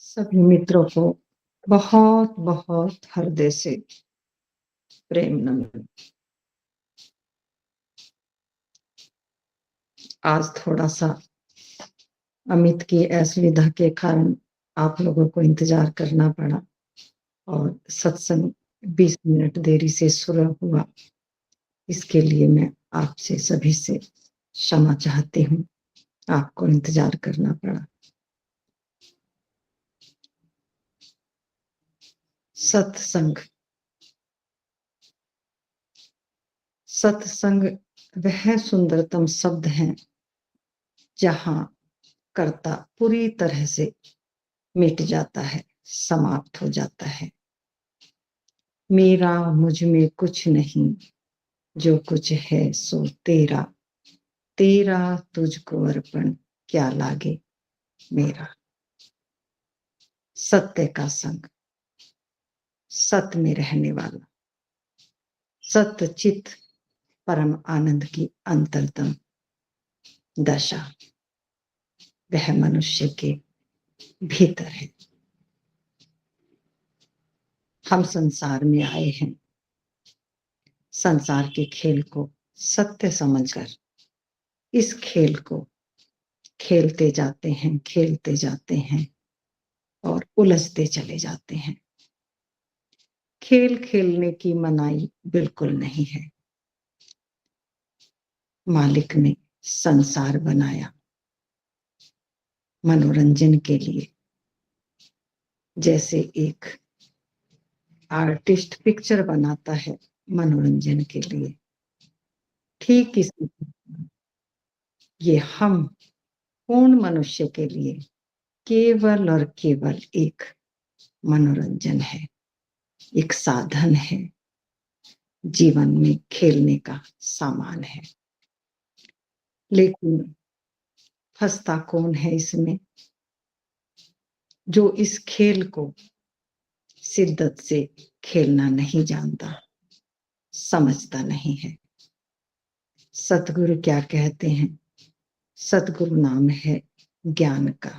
सभी मित्रों को बहुत बहुत हृदय से प्रेम नमन। आज थोड़ा सा अमित की असुविधा के कारण आप लोगों को इंतजार करना पड़ा और सत्संग 20 मिनट देरी से शुरू हुआ। इसके लिए मैं आपसे सभी से क्षमा चाहती हूँ, आपको इंतजार करना पड़ा। सत्संग सत्संग वह सुंदरतम शब्द है जहां कर्ता पूरी तरह से मिट जाता है, समाप्त हो जाता है। मेरा मुझ में कुछ नहीं, जो कुछ है सो तेरा, तेरा तुझको अर्पण क्या लागे मेरा। सत्य का संग, सत्य में रहने वाला, सत्य चित परम आनंद की अंतरतम दशा वह मनुष्य के भीतर है। हम संसार में आए हैं संसार के खेल को सत्य समझकर इस खेल को खेलते जाते हैं और उलझते चले जाते हैं। खेल खेलने की मनाही बिल्कुल नहीं है। मालिक ने संसार बनाया मनोरंजन के लिए, जैसे एक आर्टिस्ट पिक्चर बनाता है मनोरंजन के लिए, ठीक इसी ये हम पूर्ण मनुष्य के लिए केवल और केवल एक मनोरंजन है, एक साधन है, जीवन में खेलने का सामान है। लेकिन फंसता कौन है इसमें? जो इस खेल को शिद्दत से खेलना नहीं जानता, समझता नहीं है। सतगुरु क्या कहते हैं? सतगुरु नाम है ज्ञान का,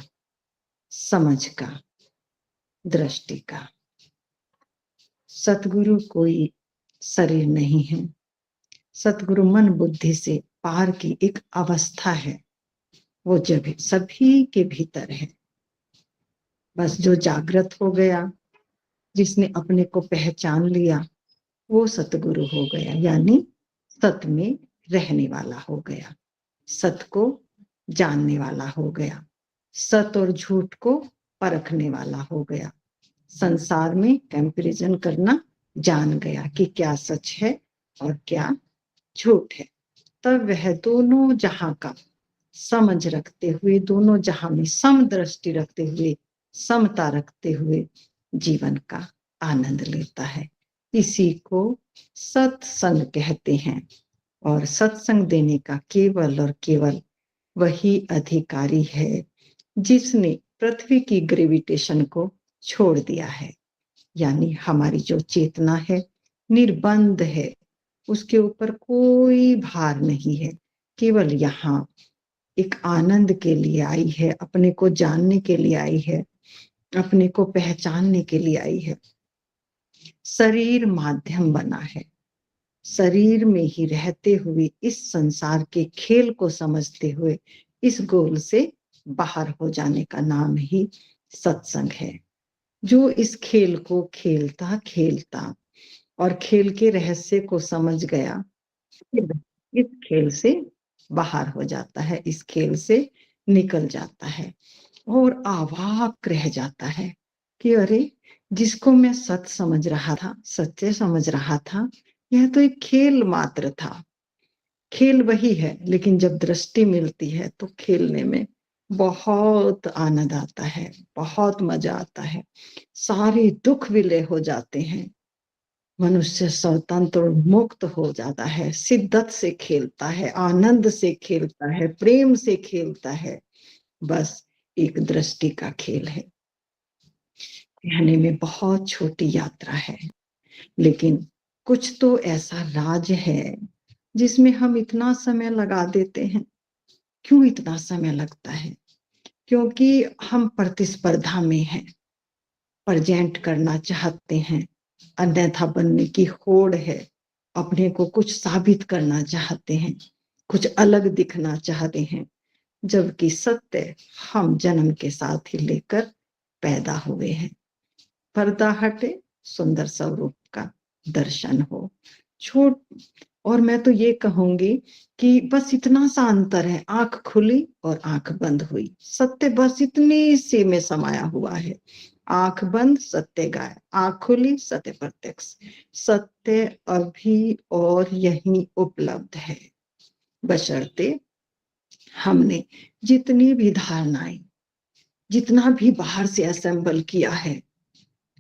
समझ का, दृष्टि का। सतगुरु कोई शरीर नहीं है। सतगुरु मन बुद्धि से पार की एक अवस्था है, वो जब सभी के भीतर है। बस जो जागृत हो गया, जिसने अपने को पहचान लिया, वो सतगुरु हो गया, यानी सत में रहने वाला हो गया, सत को जानने वाला हो गया, सत और झूठ को परखने वाला हो गया, संसार में कंपैरिजन करना जान गया कि क्या सच है और क्या झूठ है। तब वह दोनों जहां का समझ रखते हुए, दोनों जहां में समदृष्टि रखते हुए, समता रखते हुए जीवन का आनंद लेता है। इसी को सत्संग कहते हैं। और सत्संग देने का केवल और केवल वही अधिकारी है जिसने पृथ्वी की ग्रेविटेशन को छोड़ दिया है, यानी हमारी जो चेतना है निर्बंध है, उसके ऊपर कोई भार नहीं है, केवल यहाँ एक आनंद के लिए आई है, अपने को जानने के लिए आई है, अपने को पहचानने के लिए आई है। शरीर माध्यम बना है, शरीर में ही रहते हुए इस संसार के खेल को समझते हुए इस गोल से बाहर हो जाने का नाम ही सत्संग है। जो इस खेल को खेलता खेलता और खेल के रहस्य को समझ गया, इस खेल से बाहर हो जाता है, इस खेल से निकल जाता है और अवाक रह जाता है कि अरे, जिसको मैं सत्य समझ रहा था, सत्य समझ रहा था, यह तो एक खेल मात्र था। खेल वही है, लेकिन जब दृष्टि मिलती है तो खेलने में बहुत आनंद आता है, बहुत मजा आता है, सारे दुख विलय हो जाते हैं, मनुष्य स्वतंत्र और मुक्त हो जाता है, शिद्दत से खेलता है, आनंद से खेलता है, प्रेम से खेलता है। बस एक दृष्टि का खेल है। कहने में बहुत छोटी यात्रा है, लेकिन कुछ तो ऐसा राज है जिसमें हम इतना समय लगा देते हैं। क्यों इतना समय लगता है? क्योंकि हम प्रतिस्पर्धा में हैं, प्रेजेंट करना चाहते हैं, अन्यथा बनने की होड़ है, अपने को कुछ साबित करना चाहते हैं, कुछ अलग दिखना चाहते हैं, जबकि सत्य हम जन्म के साथ ही लेकर पैदा हुए हैं। पर्दा हटे, सुंदर स्वरूप का दर्शन हो। छोट और मैं तो ये कहूंगी कि बस इतना सा अंतर है, आंख खुली और आंख बंद हुई, सत्य बस इतनी सी में समाया हुआ है। आंख बंद, सत्य गायब, आंख खुली, सत्य प्रत्यक्ष। सत्य अभी और यहीं उपलब्ध है, बशर्ते हमने जितनी भी धारणाएं, जितना भी बाहर से असेंबल किया है,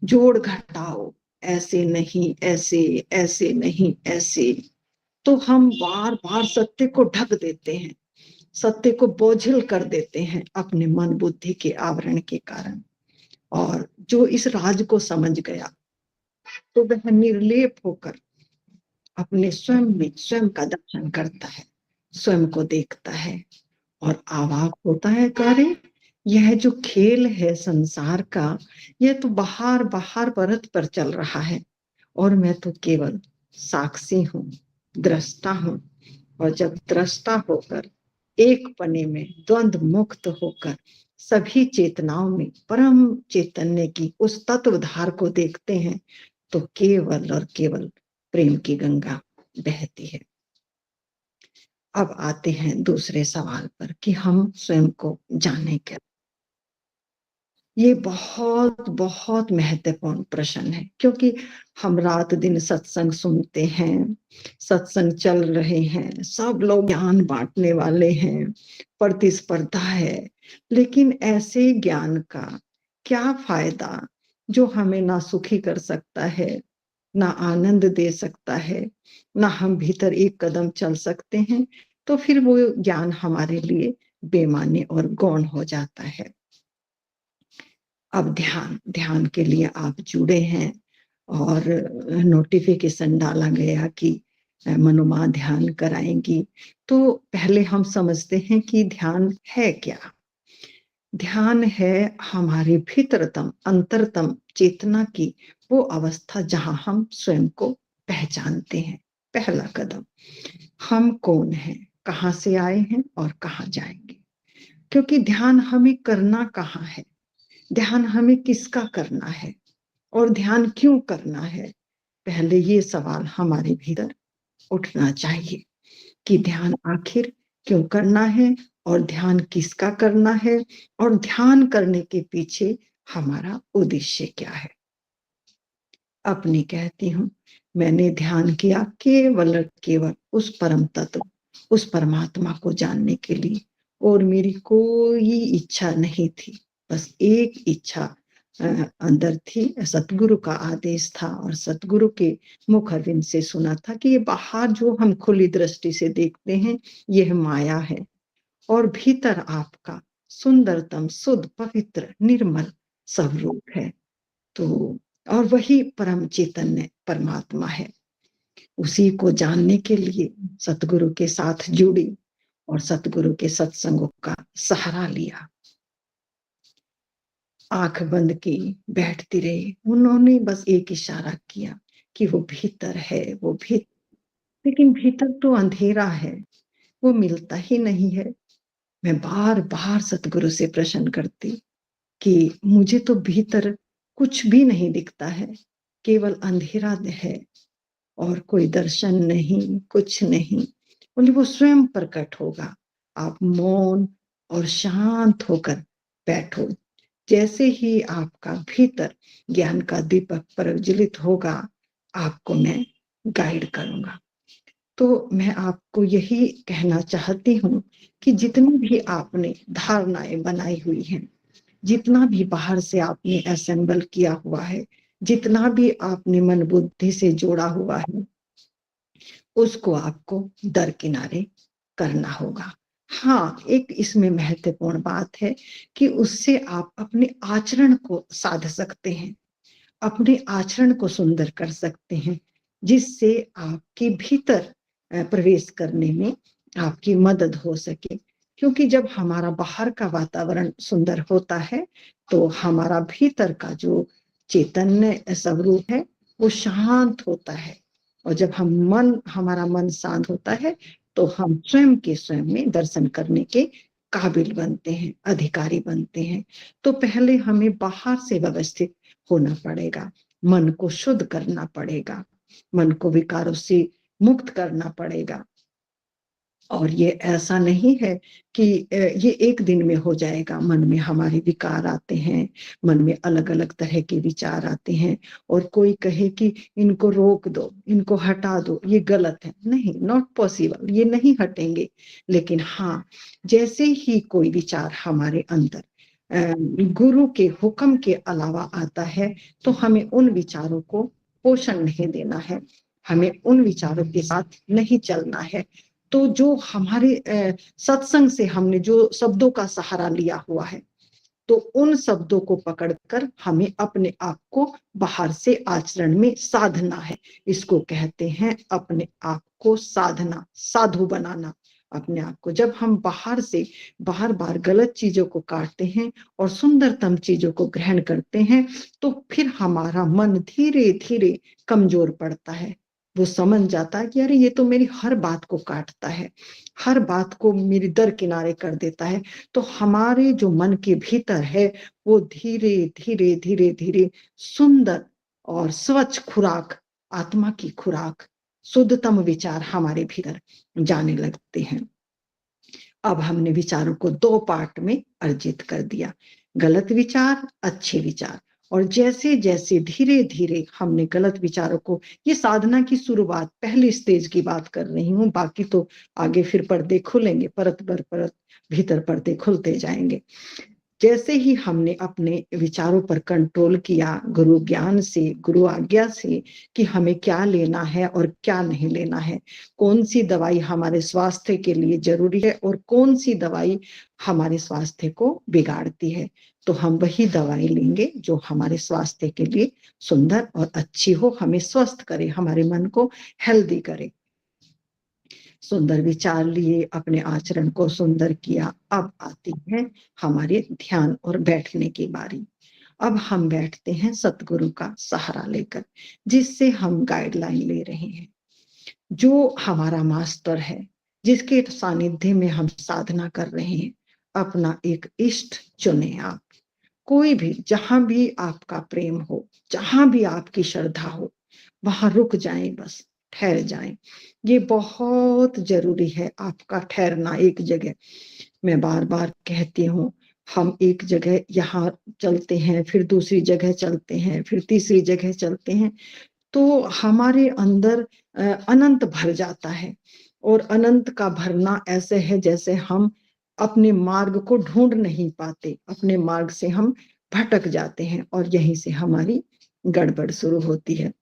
जोड़ घटाओ, ऐसे नहीं, ऐसे, ऐसे नहीं, ऐसे, तो हम बार बार सत्य को ढक देते हैं, सत्य को बोझिल कर देते हैं अपने मन बुद्धि के आवरण के कारण। और जो इस राज को समझ गया तो वह निर्लेप होकर अपने स्वयं में स्वयं का दर्शन करता है, स्वयं को देखता है और आवाक होता है, करे यह जो खेल है संसार का, यह तो बाहर बाहर परत पर चल रहा है और मैं तो केवल साक्षी हूँ, दृष्टा हूँ। और जब दृष्टा होकर एक पने में द्वंद्व मुक्त होकर सभी चेतनाओं में परम चैतन्य की उस तत्वधार को देखते हैं तो केवल और केवल प्रेम की गंगा बहती है। अब आते हैं दूसरे सवाल पर कि हम स्वयं को जाने क्या। ये बहुत बहुत महत्वपूर्ण प्रश्न है, क्योंकि हम रात दिन सत्संग सुनते हैं, सत्संग चल रहे हैं, सब लोग ज्ञान बांटने वाले हैं, प्रतिस्पर्धा है, लेकिन ऐसे ज्ञान का क्या फायदा जो हमें ना सुखी कर सकता है, ना आनंद दे सकता है, ना हम भीतर एक कदम चल सकते हैं, तो फिर वो ज्ञान हमारे लिए बेमानी और गौण हो जाता है। अब ध्यान, ध्यान के लिए आप जुड़े हैं और नोटिफिकेशन डाला गया कि मनुमा ध्यान कराएंगी, तो पहले हम समझते हैं कि ध्यान है क्या। ध्यान है हमारे भीतरतम अंतरतम चेतना की वो अवस्था जहां हम स्वयं को पहचानते हैं। पहला कदम, हम कौन हैं, कहां से आए हैं और कहां जाएंगे। क्योंकि ध्यान हमें करना कहां है, ध्यान हमें किसका करना है और ध्यान क्यों करना है, पहले ये सवाल हमारे भीतर उठना चाहिए कि ध्यान आखिर क्यों करना है और ध्यान किसका करना है और ध्यान करने के पीछे हमारा उद्देश्य क्या है। अपनी कहती हूँ, मैंने ध्यान किया केवल केवल उस परम तत्व, उस परमात्मा को जानने के लिए, और मेरी कोई इच्छा नहीं थी, बस एक इच्छा अंदर थी। सतगुरु का आदेश था और सतगुरु के मुख अरविंद से सुना था कि ये बाहर जो हम खुली दृष्टि से देखते हैं यह माया है और भीतर आपका सुंदरतम शुद्ध पवित्र निर्मल स्वरूप है। तो और वही परम चैतन्य परमात्मा है। उसी को जानने के लिए सतगुरु के साथ जुड़ी और सतगुरु के सत्संगों का सहारा लिया। आंख बंद की, बैठती रही, उन्होंने बस एक इशारा किया कि वो भीतर है, वो भीतर, लेकिन भीतर तो अंधेरा है, वो मिलता ही नहीं है। मैं बार बार सतगुरु से प्रश्न करती कि मुझे तो भीतर कुछ भी नहीं दिखता है, केवल अंधेरा है और कोई दर्शन नहीं, कुछ नहीं। बोले वो स्वयं प्रकट होगा, आप मौन और शांत होकर बैठो, जैसे ही आपका भीतर ज्ञान का दीपक प्रज्वलित होगा आपको मैं गाइड करूंगा। तो मैं आपको यही कहना चाहती हूँ कि जितनी भी आपने धारणाएं बनाई हुई हैं, जितना भी बाहर से आपने असेंबल किया हुआ है, जितना भी आपने मन बुद्धि से जोड़ा हुआ है, उसको आपको दरकिनारे करना होगा। हाँ, एक इसमें महत्वपूर्ण बात है कि उससे आप अपने आचरण को साध सकते हैं, अपने आचरण को सुंदर कर सकते हैं, जिससे आपके भीतर प्रवेश करने में आपकी मदद हो सके। क्योंकि जब हमारा बाहर का वातावरण सुंदर होता है, तो हमारा भीतर का जो चैतन्य स्वरूप है वो शांत होता है। और जब हमारा मन शांत होता है, तो हम स्वयं के स्वयं में दर्शन करने के काबिल बनते हैं, अधिकारी बनते हैं। तो पहले हमें बाहर से व्यवस्थित होना पड़ेगा, मन को शुद्ध करना पड़ेगा, मन को विकारों से मुक्त करना पड़ेगा। और ये ऐसा नहीं है कि ये एक दिन में हो जाएगा। मन में हमारे विकार आते हैं, मन में अलग-अलग तरह के विचार आते हैं, और कोई कहे कि इनको रोक दो, इनको हटा दो, ये गलत है। नहीं, नॉट पॉसिबल, ये नहीं हटेंगे। लेकिन हाँ, जैसे ही कोई विचार हमारे अंदर गुरु के हुक्म के अलावा आता है, तो हमें उन विचारों को पोषण नहीं देना है, हमें उन विचारों के साथ नहीं चलना है। तो जो हमारे सत्संग से हमने जो शब्दों का सहारा लिया हुआ है, तो उन शब्दों को पकड़कर हमें अपने आप को बाहर से आचरण में साधना है। इसको कहते हैं अपने आप को साधना, साधु बनाना अपने आप को। जब हम बाहर से बार बार गलत चीजों को काटते हैं और सुंदरतम चीजों को ग्रहण करते हैं, तो फिर हमारा मन धीरे धीरे कमजोर पड़ता है। वो समझ जाता है कि अरे ये तो मेरी हर बात को काटता है, हर बात को मेरी दरकिनारे कर देता है। तो हमारे जो मन के भीतर है, वो धीरे धीरे धीरे धीरे सुंदर और स्वच्छ खुराक, आत्मा की खुराक, शुद्धतम विचार हमारे भीतर जाने लगते हैं। अब हमने विचारों को दो पार्ट में अर्जित कर दिया, गलत विचार, अच्छे विचार। और जैसे जैसे धीरे धीरे हमने गलत विचारों को, ये साधना की शुरुआत, पहली स्टेज की बात कर रही हूँ, बाकी तो आगे फिर पर्दे खुलेंगे, परत पर परत भीतर पर्दे खुलते जाएंगे। जैसे ही हमने अपने विचारों पर कंट्रोल किया, गुरु ज्ञान से, गुरु आज्ञा से, कि हमें क्या लेना है और क्या नहीं लेना है, कौन सी दवाई हमारे स्वास्थ्य के लिए जरूरी है और कौन सी दवाई हमारे स्वास्थ्य को बिगाड़ती है, तो हम वही दवाई लेंगे जो हमारे स्वास्थ्य के लिए सुंदर और अच्छी हो, हमें स्वस्थ करे, हमारे मन को हेल्दी करे। सुंदर विचार लिए, अपने आचरण को सुंदर किया। अब आती है हमारे ध्यान और बैठने की बारी। अब हम बैठते हैं सतगुरु का सहारा लेकर, जिससे हम गाइडलाइन ले रहे हैं, जो हमारा मास्टर है, जिसके सानिध्य में हम साधना कर रहे हैं। अपना एक इष्ट चुने आप, कोई भी, जहां भी आपका प्रेम हो, जहां भी आपकी श्रद्धा हो, वहां रुक जाएं, बस ठहर जाएं। ये बहुत जरूरी है, आपका ठहरना एक जगह। मैं बार बार कहती हूँ, हम एक जगह यहाँ चलते हैं, फिर दूसरी जगह चलते हैं, फिर तीसरी जगह चलते हैं, तो हमारे अंदर अनंत भर जाता है। और अनंत का भरना ऐसे है जैसे हम अपने मार्ग को ढूंढ नहीं पाते, अपने मार्ग से हम भटक जाते हैं, और यहीं से हमारी गड़बड़ शुरू होती है।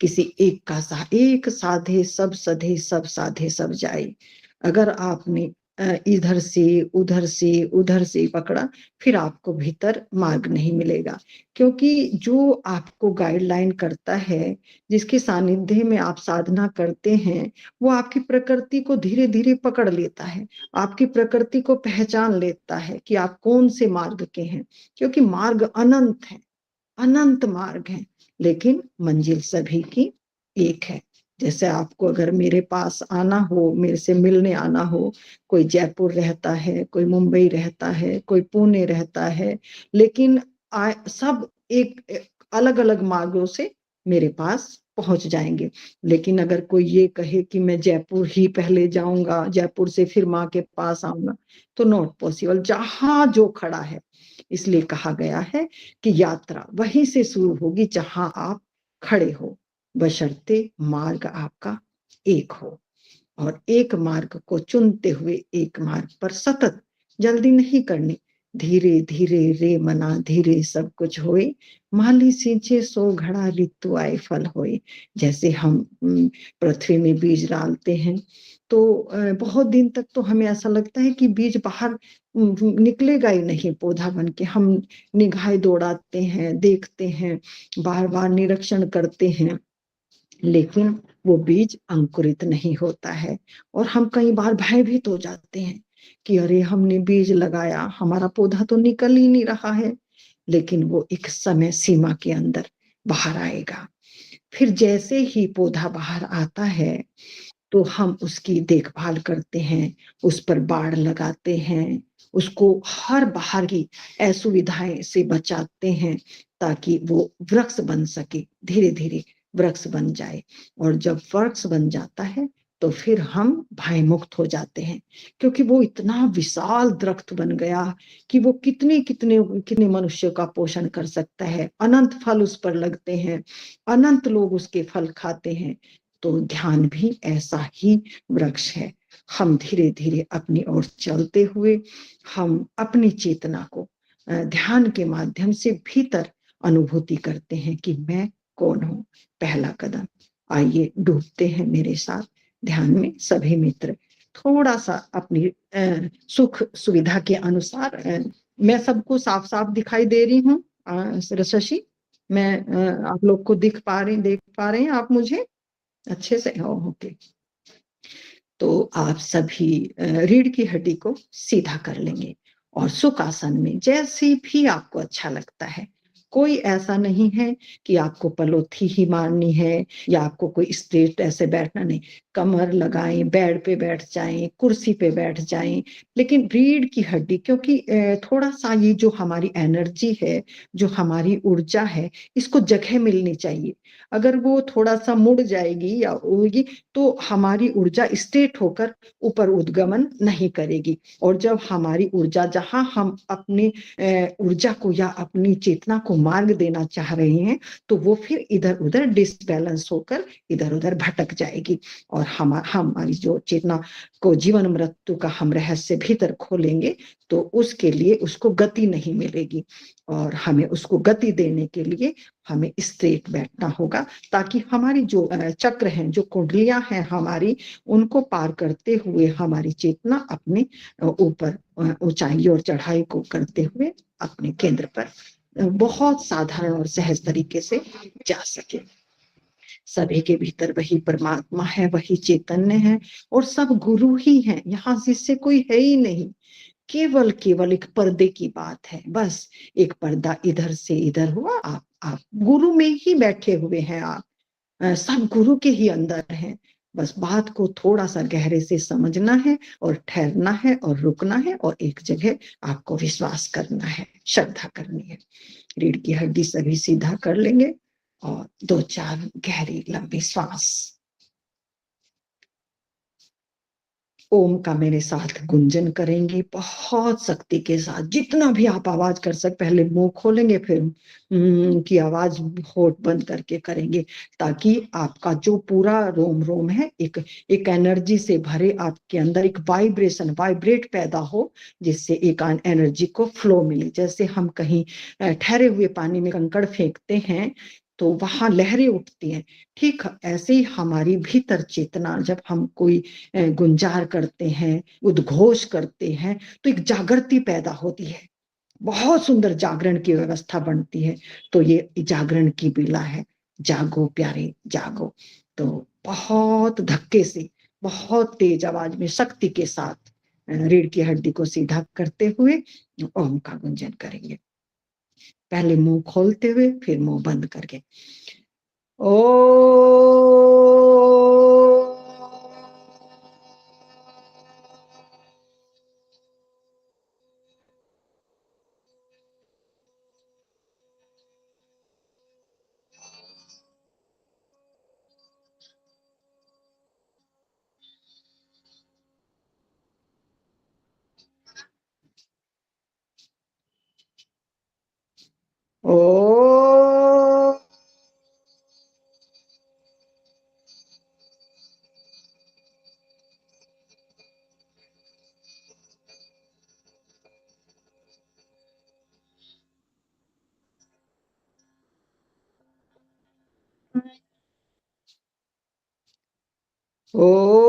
किसी एक साधे सब सधे, सब साधे सब जाए। अगर आपने इधर से उधर से पकड़ा, फिर आपको भीतर मार्ग नहीं मिलेगा। क्योंकि जो आपको गाइडलाइन करता है, जिसके सानिध्य में आप साधना करते हैं, वो आपकी प्रकृति को धीरे धीरे पकड़ लेता है, आपकी प्रकृति को पहचान लेता है कि आप कौन से मार्ग के हैं। क्योंकि मार्ग अनंत है, अनंत मार्ग है, लेकिन मंजिल सभी की एक है। जैसे आपको अगर मेरे पास आना हो, मेरे से मिलने आना हो, कोई जयपुर रहता है, कोई मुंबई रहता है, कोई पुणे रहता है, लेकिन सब एक अलग अलग मार्गों से मेरे पास पहुंच जाएंगे। लेकिन अगर कोई ये कहे कि मैं जयपुर ही पहले जाऊंगा, जयपुर से फिर माँ के पास आऊंगा, तो नॉट पॉसिबल। जहां जो खड़ा है, इसलिए कहा गया है कि यात्रा वहीं से शुरू होगी जहां आप खड़े हो, बशर्ते मार्ग आपका एक हो। और एक मार्ग को चुनते हुए एक मार्ग पर सतत, जल्दी नहीं करनी, धीरे धीरे रे मना धीरे सब कुछ होए, माली सींचे सो घड़ा ऋतु आए फल होए। जैसे हम पृथ्वी में बीज डालते हैं, तो बहुत दिन तक तो हमें ऐसा लगता है कि बीज बाहर निकलेगा ही नहीं, पौधा बन के। हम निगाहें दौड़ाते हैं, देखते हैं, बार बार निरीक्षण करते हैं, लेकिन वो बीज अंकुरित नहीं होता है और हम कई बार भयभीत हो जाते हैं कि अरे हमने बीज लगाया, हमारा पौधा तो निकल ही नहीं रहा है। लेकिन वो एक समय सीमा के अंदर बाहर आएगा। फिर जैसे ही पौधा बाहर आता है तो हम उसकी देखभाल करते हैं, उस पर बाड़ लगाते हैं, उसको हर बाहर की असुविधाएं से बचाते हैं ताकि वो वृक्ष बन सके, धीरे धीरे वृक्ष बन जाए। और जब वृक्ष बन जाता है तो फिर हम भय मुक्त हो जाते हैं, क्योंकि वो इतना विशाल दरख्त बन गया कि वो कितने कितने कितने मनुष्य का पोषण कर सकता है। अनंत फल उस पर लगते हैं, अनंत लोग उसके फल खाते हैं। तो ध्यान भी ऐसा ही वृक्ष है। हम धीरे धीरे अपनी ओर चलते हुए हम अपनी चेतना को ध्यान के माध्यम से भीतर अनुभूति करते हैं कि मैं कौन हूं। पहला कदम, आइए डूबते हैं मेरे साथ ध्यान में सभी मित्र। थोड़ा सा अपनी सुख सुविधा के अनुसार मैं सबको साफ साफ दिखाई दे रही हूँ शशि? मैं आप लोग को देख पा रहे हैं आप मुझे अच्छे से? ओके। तो आप सभी रीढ़ की हड्डी को सीधा कर लेंगे और सुखासन में जैसे भी आपको अच्छा लगता है। कोई ऐसा नहीं है कि आपको पलोथी ही मारनी है या आपको कोई स्ट्रेट ऐसे बैठना नहीं। कमर लगाएं, बेड पे बैठ जाएं, कुर्सी पे बैठ जाएं, लेकिन रीढ़ की हड्डी, क्योंकि थोड़ा सा ये जो हमारी एनर्जी है, जो हमारी ऊर्जा है, इसको जगह मिलनी चाहिए। अगर वो थोड़ा सा मुड़ जाएगी या होगी तो हमारी ऊर्जा स्टेट होकर ऊपर उद्गमन नहीं करेगी। और जब हमारी ऊर्जा, जहां हम अपनी ऊर्जा को या अपनी चेतना को मार्ग देना चाह रहे हैं, तो वो फिर इधर उधर डिसबैलेंस होकर इधर उधर भटक जाएगी। और हमारी जो चेतना को जीवन मृत्यु का हम रहस्य भीतर खोलेंगे तो उसके लिए उसको गति नहीं मिलेगी। और हमें उसको गति देने के लिए हमें स्ट्रेट बैठना होगा, ताकि हमारी जो चक्र हैं, जो कुंडलियां हैं हमारी, उनको पार करते हुए हमारी चेतना अपने ऊपर ऊंचाई और चढ़ाई को करते हुए अपने केंद्र पर बहुत साधारण और सहज तरीके से जा सके। सभी के भीतर वही परमात्मा है, वही चैतन्य है और सब गुरु ही हैं। यहाँ शिष्य कोई है ही नहीं। केवल केवल एक पर्दे की बात है, बस एक पर्दा इधर से इधर हुआ, आप गुरु में ही बैठे हुए हैं। आप सब गुरु के ही अंदर हैं। बस बात को थोड़ा सा गहरे से समझना है और ठहरना है और रुकना है और एक जगह आपको विश्वास करना है, श्रद्धा करनी है। रीढ़ की हड्डी सभी सीधा कर लेंगे और दो चार गहरी लंबी श्वास ओम का मेरे साथ गुंजन करेंगे बहुत शक्ति के साथ, जितना भी आप आवाज कर सकते। पहले मुंह खोलेंगे, फिर की आवाज होठ बंद करके करेंगे, ताकि आपका जो पूरा रोम रोम है एक एक एनर्जी से भरे, आपके अंदर एक वाइब्रेशन वाइब्रेट पैदा हो, जिससे एक एनर्जी को फ्लो मिले। जैसे हम कहीं ठहरे हुए पानी में कंकड़ फेंकते हैं तो वहां लहरें उठती हैं, ठीक ऐसे ही हमारी भीतर चेतना, जब हम कोई गुंजार करते हैं, उद्घोष करते हैं, तो एक जागृति पैदा होती है, बहुत सुंदर जागरण की व्यवस्था बनती है। तो ये जागरण की बेला है, जागो प्यारे जागो। तो बहुत धक्के से, बहुत तेज आवाज में शक्ति के साथ रीढ़ की हड्डी को सीधा करते हुए ओम का गुंजन करेंगे। पहले मुंह खोलते हुए, फिर मुंह बंद करके ओ ओ ओ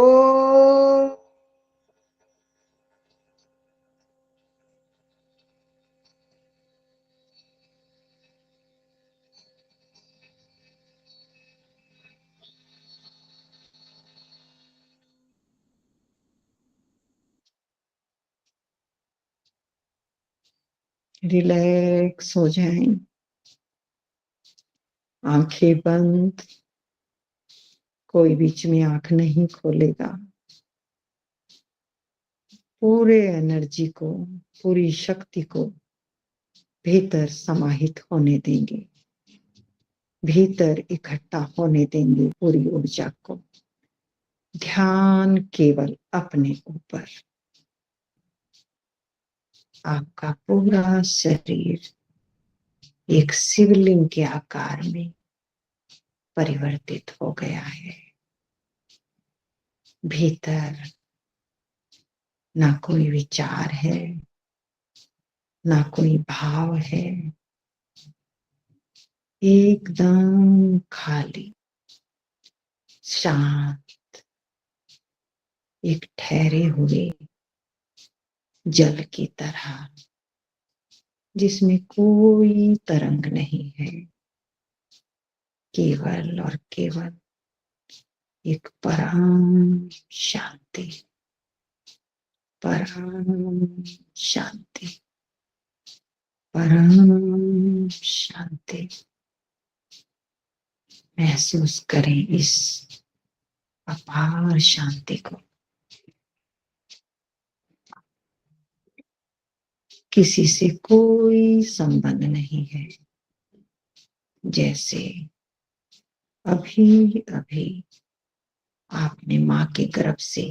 रिलैक्स हो जाएं, आंखें बंद, कोई बीच में आंख नहीं खोलेगा। पूरे एनर्जी को, पूरी शक्ति को भीतर समाहित होने देंगे, भीतर इकट्ठा होने देंगे पूरी ऊर्जा को। ध्यान केवल अपने ऊपर। आपका पूरा शरीर एक शिवलिंग के आकार में परिवर्तित हो गया है। भीतर ना कोई विचार है, ना कोई भाव है, एकदम खाली, शांत, एक ठहरे हुए जल की तरह, जिसमें कोई तरंग नहीं है, केवल और केवल एक परम शांति, परम शांति, परम शांति। महसूस करें इस अपार शांति को। किसी से कोई संबंध नहीं है, जैसे अभी अभी आपने माँ के गर्भ से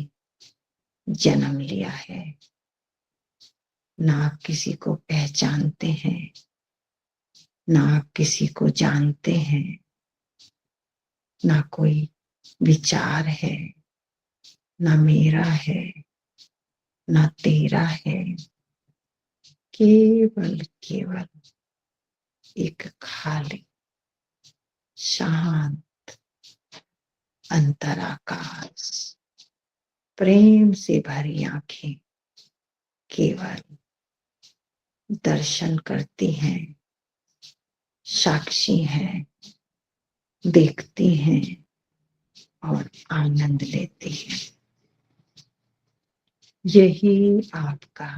जन्म लिया है। ना आप किसी को पहचानते हैं, ना आप किसी को जानते हैं, ना कोई विचार है, ना मेरा है, ना तेरा है। केवल केवल एक खाली शांत अंतराकाश, प्रेम से भरी आंखें केवल दर्शन करती हैं, साक्षी हैं, देखती हैं और आनंद लेती हैं। यही आपका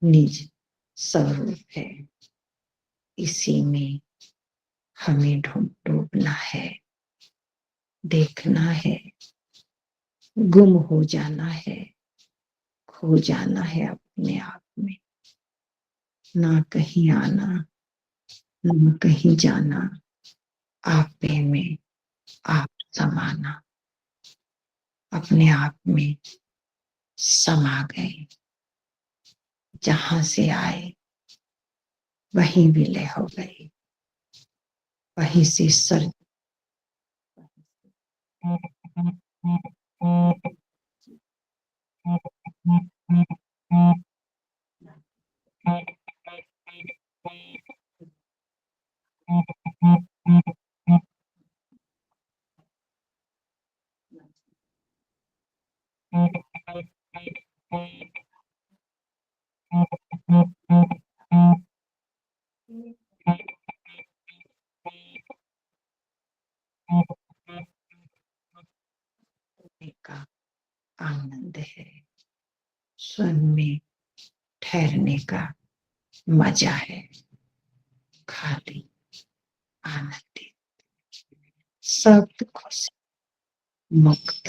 निज स्वरूप है। इसी में हमें डूबना है, देखना है, गुम हो जाना है, खो जाना है अपने आप में। ना कहीं आना, ना कहीं जाना, आपे में आप समाना, अपने आप में समा गए। जहां से आए वहीं विलय हो गए, वहीं से सर का आनंद है, स्वयं में ठहरने का मजा है। खाली, आनंदित, सब दुखों से मुक्त,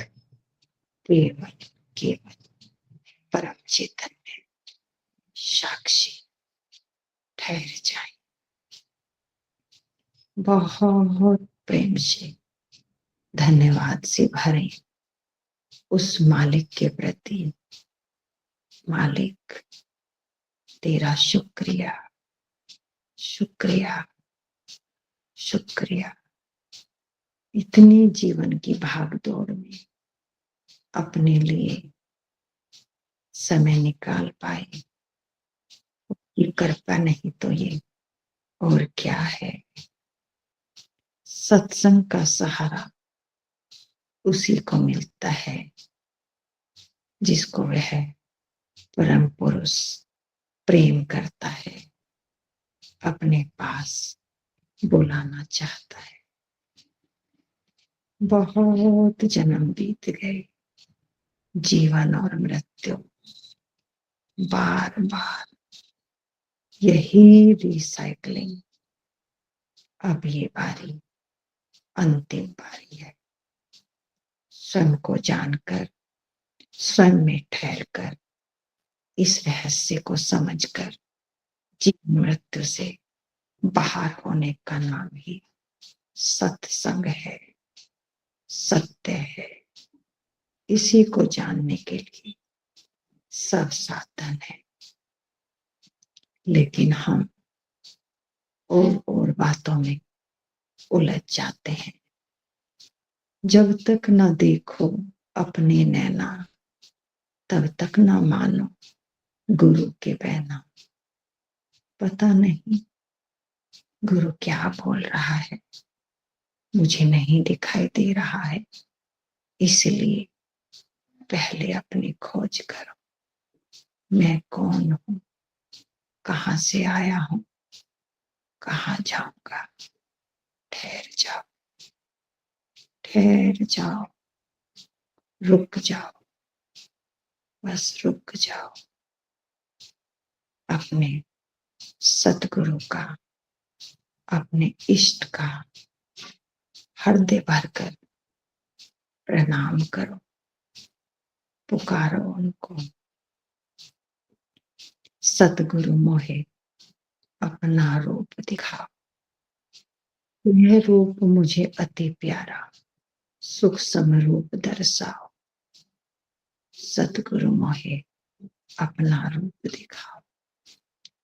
केवल केवल परम चेतन में साक्षी ठहर जाए। बहुत प्रेम से, धन्यवाद से भरे उस मालिक के प्रति। मालिक, तेरा शुक्रिया, शुक्रिया, शुक्रिया। इतनी जीवन की भागदौड़ में अपने लिए समय निकाल पाए, ये कृपा नहीं तो ये और क्या है। सत्संग का सहारा उसी को मिलता है जिसको वह परम पुरुष प्रेम करता है, अपने पास बुलाना चाहता है। बहुत जन्म बीत गए, जीवन और मृत्यु बार बार यही रिसाइकलिंग अब ये बारी अंतिम बारी है। स्वयं को जानकर, स्वयं में ठहरकर, इस रहस्य को समझकर जीवन मृत्यु से बाहर होने का नाम ही सत्संग है, सत्य है। इसी को जानने के लिए सब साधन है, लेकिन हम और बातों में उलझ जाते हैं। जब तक न देखो अपने नैना, तब तक न मानो गुरु के बहना। पता नहीं गुरु क्या बोल रहा है, मुझे नहीं दिखाई दे रहा है। इसलिए पहले अपनी खोज करो। मैं कौन हूं, कहां से आया हूं, कहां जाऊंगा। ठहर जाओ, ठहर जाओ, रुक जाओ, बस रुक जाओ। अपने सतगुरु का, अपने इष्ट का हृदय भरकर प्रणाम करो, पुकारो उनको। सतगुरु मोहे अपना रूप दिखाओ, यह रूप मुझे अति प्यारा, सूक्ष्म रूप दर्शाओ। सतगुरु मोहे अपना रूप दिखाओ।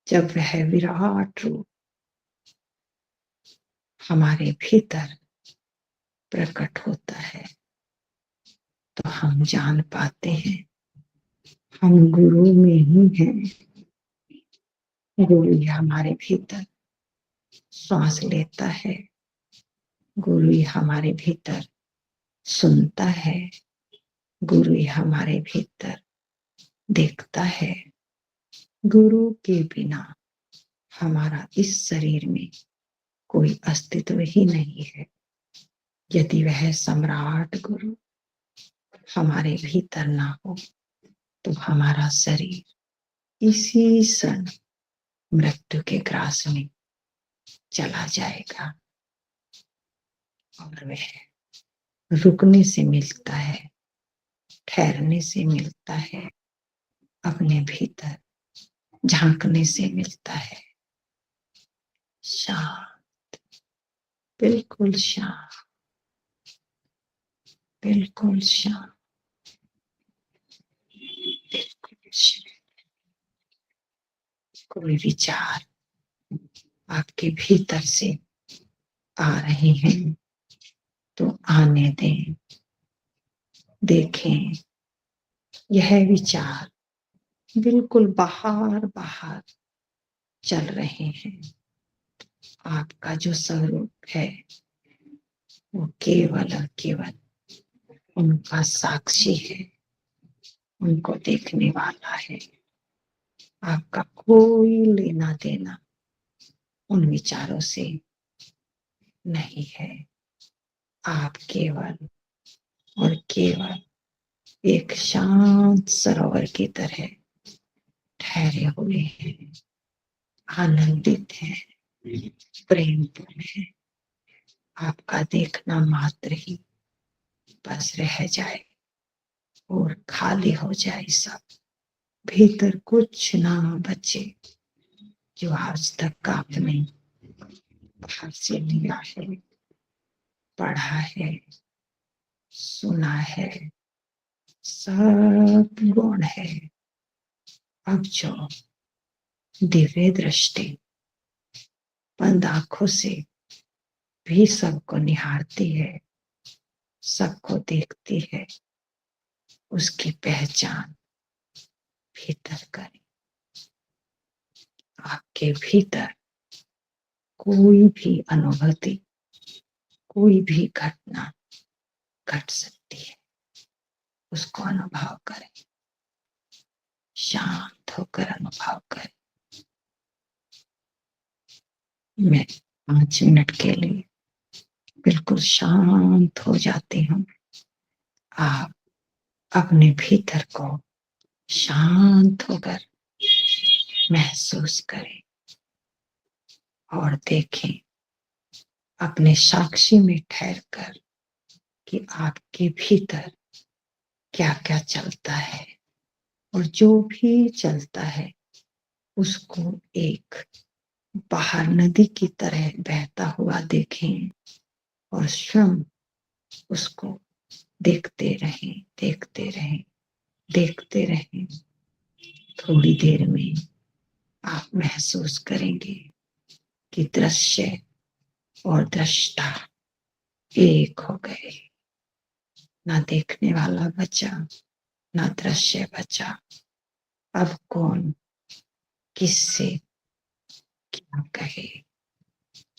जब वह विराट रूप हमारे भीतर प्रकट होता है, तो हम जान पाते हैं हम गुरु में ही हैं। गुरु ही हमारे भीतर श्वास लेता है, गुरु ही हमारे भीतर सुनता है, गुरु ही हमारे भीतर देखता है। गुरु के बिना हमारा इस शरीर में कोई अस्तित्व ही नहीं है। यदि वह सम्राट गुरु हमारे भीतर ना हो, तो हमारा शरीर इसी क्षण मृत्यु के ग्रास में चला जाएगा। और वह रुकने से मिलता है, ठहरने से मिलता है, अपने भीतर झांकने से मिलता है। शांत, बिल्कुल शांत, बिल्कुल शांत, बिल्कुल शांत। कोई विचार आपके भीतर से आ रहे हैं तो आने दें। देखें, यह विचार बिल्कुल बाहर बाहर चल रहे हैं। आपका जो स्वरूप है वो केवल और केवल उनका साक्षी है, उनको देखने वाला है। आपका कोई लेना देना उन विचारों से नहीं है। आप केवल और केवल एक शांत सरोवर की तरह ठहरे हुए हैं, आनंदित हैं, प्रेमपूर्ण हैं। आपका देखना मात्र ही बस रह जाए और खाली हो जाए सब, भीतर कुछ ना बचे जो आज तक आपने बाहर से लिया है, पढ़ा है, सुना है, सब गुण है। अब जो दिव्य दृष्टि बंद आंखों से भी सबको निहारती है, सबको देखती है, उसकी पहचान भीतर करें। आपके भीतर कोई भी अनुभूति, कोई भी घटना घट सकती है, उसको अनुभव करें, शांत होकर अनुभव करें। मैं 5 मिनट के लिए बिल्कुल शांत हो जाती हूँ। आप अपने भीतर को शांत होकर महसूस करें। और देखें अपने साक्षी में ठहर कर कि आपके भीतर क्या क्या चलता है, और जो भी चलता है उसको एक बाहर नदी की तरह बहता हुआ देखें और स्वयं उसको देखते रहें, देखते रहें, देखते रहें। थोड़ी देर में आप महसूस करेंगे कि दृश्य और दृष्टा एक हो गए। ना देखने वाला बचा, ना दृश्य बचा। अब कौन किससे क्या कहे?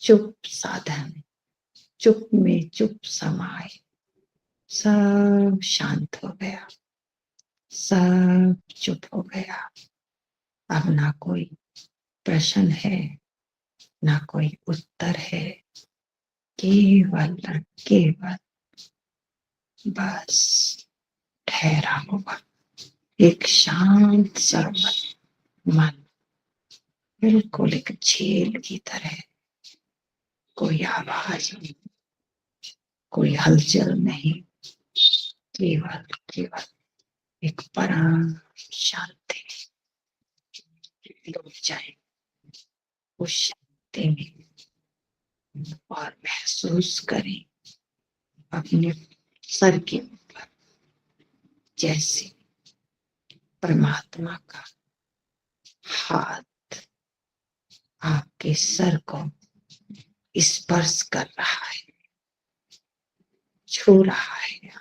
चुप साधन, चुप में चुप समाए, सब शांत हो गया, सब चुप हो गया। अब ना कोई प्रश्न है, ना कोई उत्तर है, केवल केवल बस ठहरा हुआ एक शांत सरल मन, बिल्कुल एक झील की तरह। कोई आवाज नहीं, कोई हलचल नहीं, केवल केवल एक परम शांति। डूब जाए उस शांति में और महसूस करें अपने सर के ऊपर जैसे परमात्मा का हाथ आपके सर को स्पर्श कर रहा है, छू रहा है,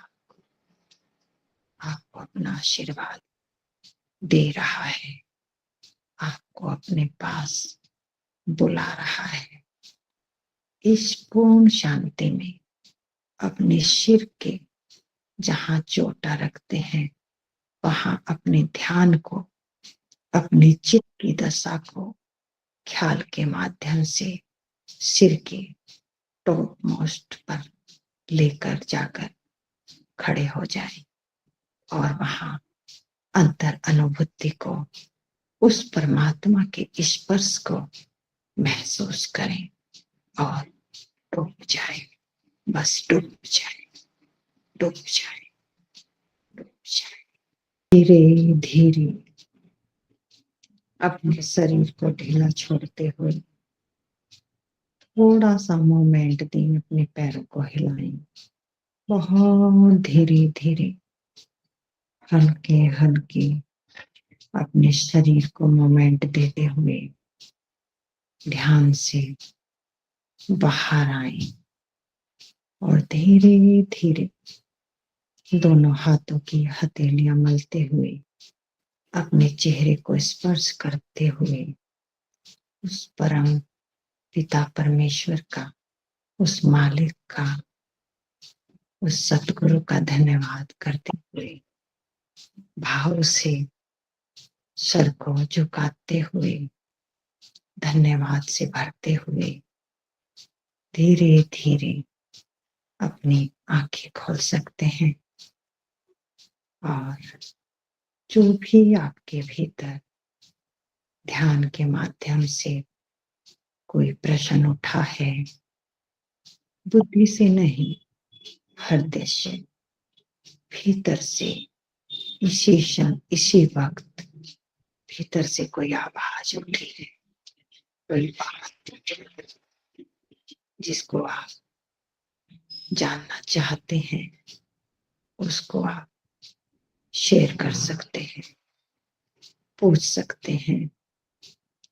आपको अपना आशीर्वाद दे रहा है, आपको अपने पास बुला रहा है। इस पूर्ण शांति में अपने सिर के जहां चोटा रखते हैं वहां अपने ध्यान को, अपने चित्त की दशा को ख्याल के माध्यम से सिर के टॉप मोस्ट पर लेकर जाकर खड़े हो जाएं और वहां अंतर अनुभूति को, उस परमात्मा के स्पर्श को महसूस करें और डूब जाए, बस डूब जाए, डूब जाए, डूब जाए। धीरे धीरे अपने शरीर को ढीला छोड़ते हुए थोड़ा सा मूवमेंट दें, अपने पैरों को हिलाएं, बहुत धीरे धीरे, हल्के हल्के अपने शरीर को मूवमेंट देते हुए ध्यान से बाहर आए और धीरे धीरे दोनों हाथों की हथेलियां मलते हुए अपने चेहरे को स्पर्श करते हुए उस परम पिता परमेश्वर का, उस मालिक का, उस सतगुरु का धन्यवाद करते हुए भाव से सर को झुकाते हुए धन्यवाद से भरते हुए धीरे धीरे अपनी आंखें खोल सकते हैं। और जो भी आपके भीतर ध्यान के माध्यम से कोई प्रश्न उठा है, बुद्धि से नहीं, हृदय से, भीतर से, इसी क्षण इसी वक्त भीतर से कोई आवाज उठी है, कोई बात जिसको आप जानना चाहते हैं, उसको आप शेयर कर सकते हैं, पूछ सकते हैं।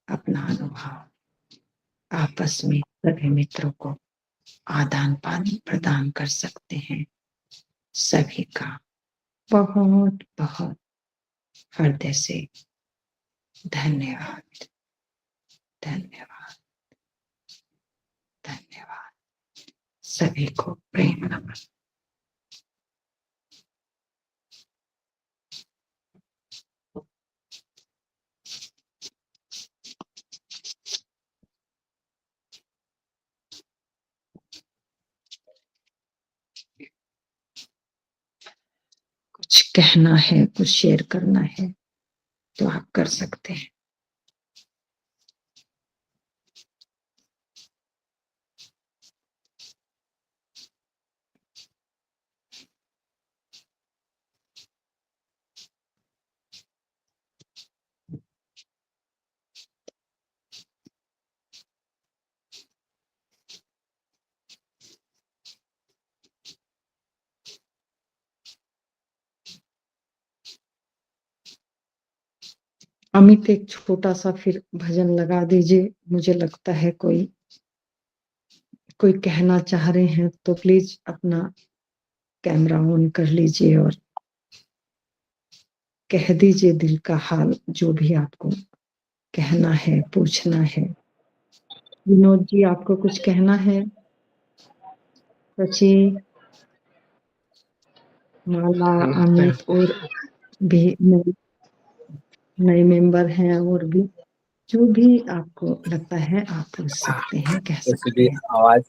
अपना अनुभव आपस में सभी मित्रों को आदान प्रदान कर सकते हैं। सभी का बहुत बहुत हृदय से धन्यवाद, धन्यवाद, धन्यवाद। सभी को प्रेम नमन। कुछ कहना है, कुछ शेयर करना है तो आप कर सकते हैं। अमित एक छोटा सा फिर भजन लगा दीजिए। मुझे लगता है कोई कहना चाह रहे हैं तो प्लीज अपना कैमरा ऑन कर लीजिए और कह दीजिए दिल का हाल, जो भी आपको कहना है, पूछना है। विनोद जी, आपको कुछ कहना है? सची, माला, अमित और भी नए मेंबर हैं, और भी जो भी आपको लगता है आप पूछ सकते हैं, कह सकते हैं। आवाज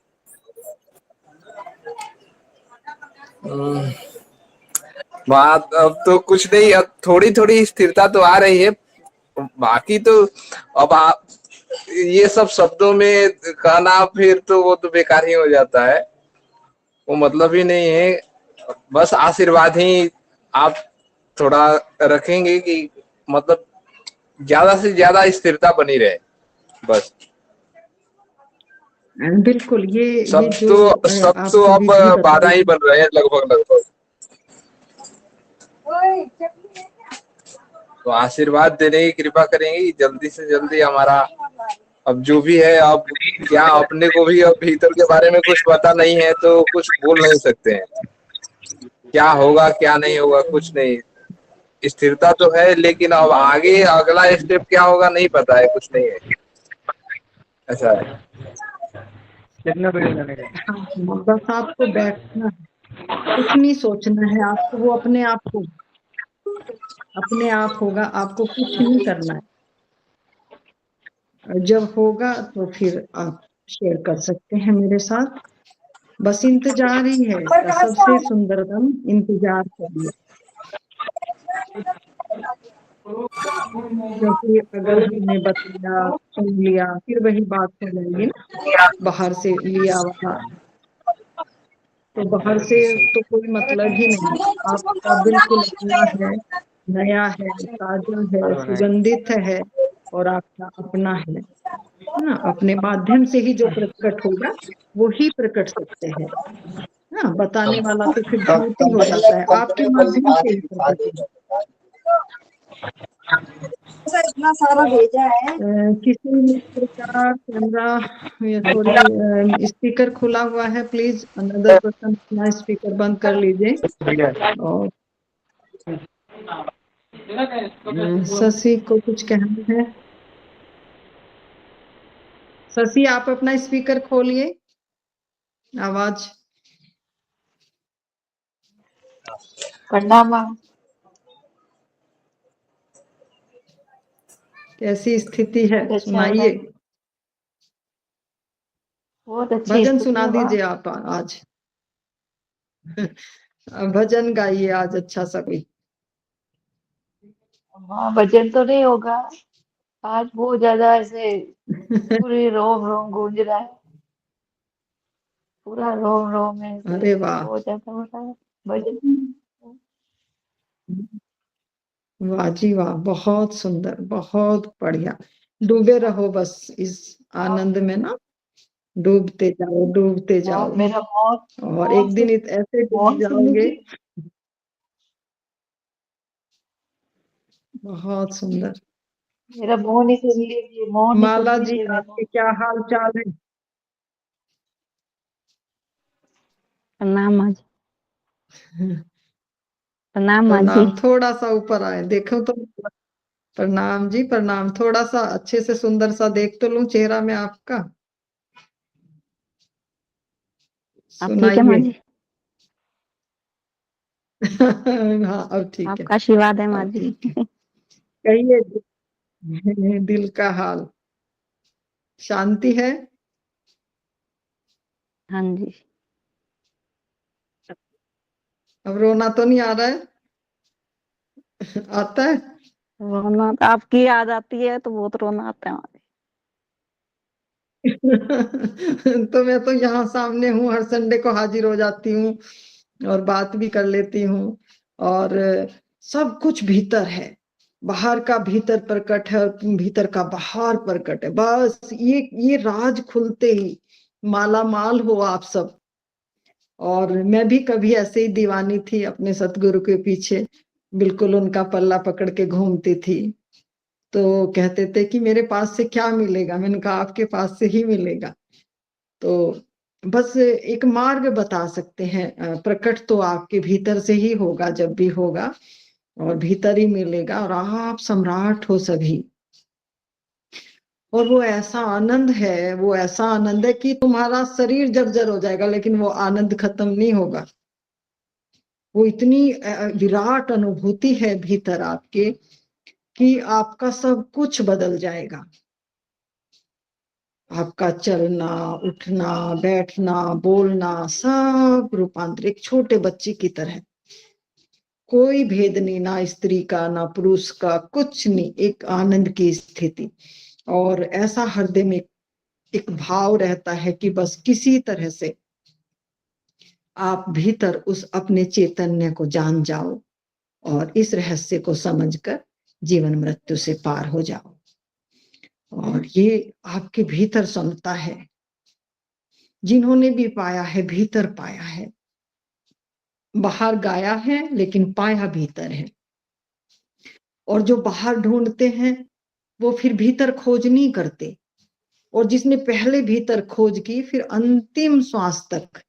बात अब तो कुछ नहीं, अब थोड़ी थोड़ी स्थिरता तो आ रही है, बाकी तो अब आप ये सब शब्दों में कहना फिर तो वो तो बेकार ही हो जाता है, वो मतलब ही नहीं है। बस आशीर्वाद ही आप थोड़ा रखेंगे कि मतलब ज्यादा से ज्यादा स्थिरता बनी रहे, बस। बिल्कुल, ये सब जो सब तो आपको अब विधि बाधा ही बताई, बन रहे हैं लगभग लगभग। तो आशीर्वाद देने की कृपा करेंगे जल्दी से जल्दी हमारा अब जो भी है। अब क्या अपने को भी अब भीतर के बारे में कुछ पता नहीं है तो कुछ बोल नहीं सकते हैं, क्या होगा क्या नहीं होगा कुछ नहीं। स्थिरता तो है लेकिन अब आगे अगला स्टेप क्या होगा नहीं पता है, कुछ नहीं है, ऐसा है। कितने बजे जाने का? हाँ, बस आपको बैठना है, कुछ नहीं सोचना है आपको, वो अपने आप होगा, आपको कुछ नहीं करना है। जब होगा तो फिर आप शेयर कर सकते हैं मेरे साथ। बस इंतजार ही है इसका, सबसे सुंदरतम इंतजार करिए, क्योंकि अगर हमने बताया, सुन लिया, फिर वही बात हो जाएगी ना, बाहर से लिया वाला, तो बाहर से तो कोई मतलब ही नहीं। आपका बिल्कुल अपना है, नया है, ताजा है, सुगंधित है, और आपका अपना है ना। अपने माध्यम से ही जो प्रकट होगा वो ही प्रकट सत्य है ना। बताने वाला तो फिर झूठ ही हो जाता है, आपके माध्यम से ही प्रकट होगा। इतना सारा भेजा है। किसी मित्र का कैमरा या सॉरी स्पीकर खुला हुआ है, प्लीज अनदर पर्सन अपना स्पीकर बंद कर लीजिए। और शशि को कुछ कहना है? शशि, आप अपना स्पीकर खोलिए, आवाज। प्रणाम। कैसी स्थिति है, बहुत अच्छा हो रहा सुनाइए। है, बहुत अच्छी भजन स्थिति सुना है वहाँ। दीजिए आप आज। भजन गाइए आज अच्छा सा कोई। वहाँ भजन तो नहीं होगा आज, बहुत ज्यादा ऐसे पूरी रोम रोम गूंज रहा है, पूरा रोम रोम में ऐसे अरे वाह, बहुत ज्यादा हो रहा है भजन। वाह जी वाह, बहुत सुंदर, बहुत बढ़िया। डूबे रहो बस इस आनंद में ना, डूबते जाओ, डूबते जाओ, मेरा मौन और मौन एक दिन सुन ऐसे डूब मौन सुन जाओगे। लीजिए। बहुत सुंदर। मेरा मौन ही सुन लीजिए, मौन ही सुन माला जी, लीजिए मेरा। आपके क्या हाल चाल है? प्रणाम माँ जी। प्रणाम माँ जी। प्रणाम, थोड़ा सा ऊपर आए देखो तो। प्रणाम जी, प्रणाम, थोड़ा सा अच्छे से सुंदर सा देख तो लूं चेहरा में आपका। आप ठीक है माँ सुनाइए। जी? हाँ, अब ठीक है, आपका आशीर्वाद है माँ अब जी। ठीक है। कहिए दिल का हाल, शांति है? हाँ जी। अब रोना तो नहीं आ रहा है? आता है? रोना तो आपकी याद आती है तो बहुत रोना आता है माँ जी। तो मैं तो यहाँ सामने हूँ, हर संडे को हाजिर हो जाती हूँ और बात भी कर लेती हूँ, और सब कुछ भीतर है, बाहर का भीतर प्रकट है, और भीतर का बाहर प्रकट है। बस ये राज खुलते ही माला माल हो आप सब। और मैं भी कभी ऐसे ही दीवानी थी अपने सतगुरु के पीछे, बिल्कुल उनका पल्ला पकड़ के घूमती थी। तो कहते थे कि मेरे पास से क्या मिलेगा, मैंने कहा आपके पास से ही मिलेगा। तो बस एक मार्ग बता सकते हैं, प्रकट तो आपके भीतर से ही होगा जब भी होगा, और भीतर ही मिलेगा, और आप सम्राट हो सभी। और वो ऐसा आनंद है, वो ऐसा आनंद है कि तुम्हारा शरीर जर्जर हो जाएगा लेकिन वो आनंद खत्म नहीं होगा। वो इतनी विराट अनुभूति है भीतर आपके कि आपका सब कुछ बदल जाएगा। आपका चलना, उठना, बैठना, बोलना सब रूपांतरित, छोटे बच्चे की तरह, कोई भेद नहीं, ना स्त्री का ना पुरुष का, कुछ नहीं, एक आनंद की स्थिति। और ऐसा हृदय में एक भाव रहता है कि बस किसी तरह से आप भीतर उस अपने चैतन्य को जान जाओ और इस रहस्य को समझकर जीवन मृत्यु से पार हो जाओ। और ये आपके भीतर समता है, जिन्होंने भी पाया है भीतर पाया है, बाहर गाया है लेकिन पाया भीतर है। और जो बाहर ढूंढते हैं वो फिर भीतर खोज नहीं करते, और जिसने पहले भीतर खोज की फिर अंतिम श्वास तक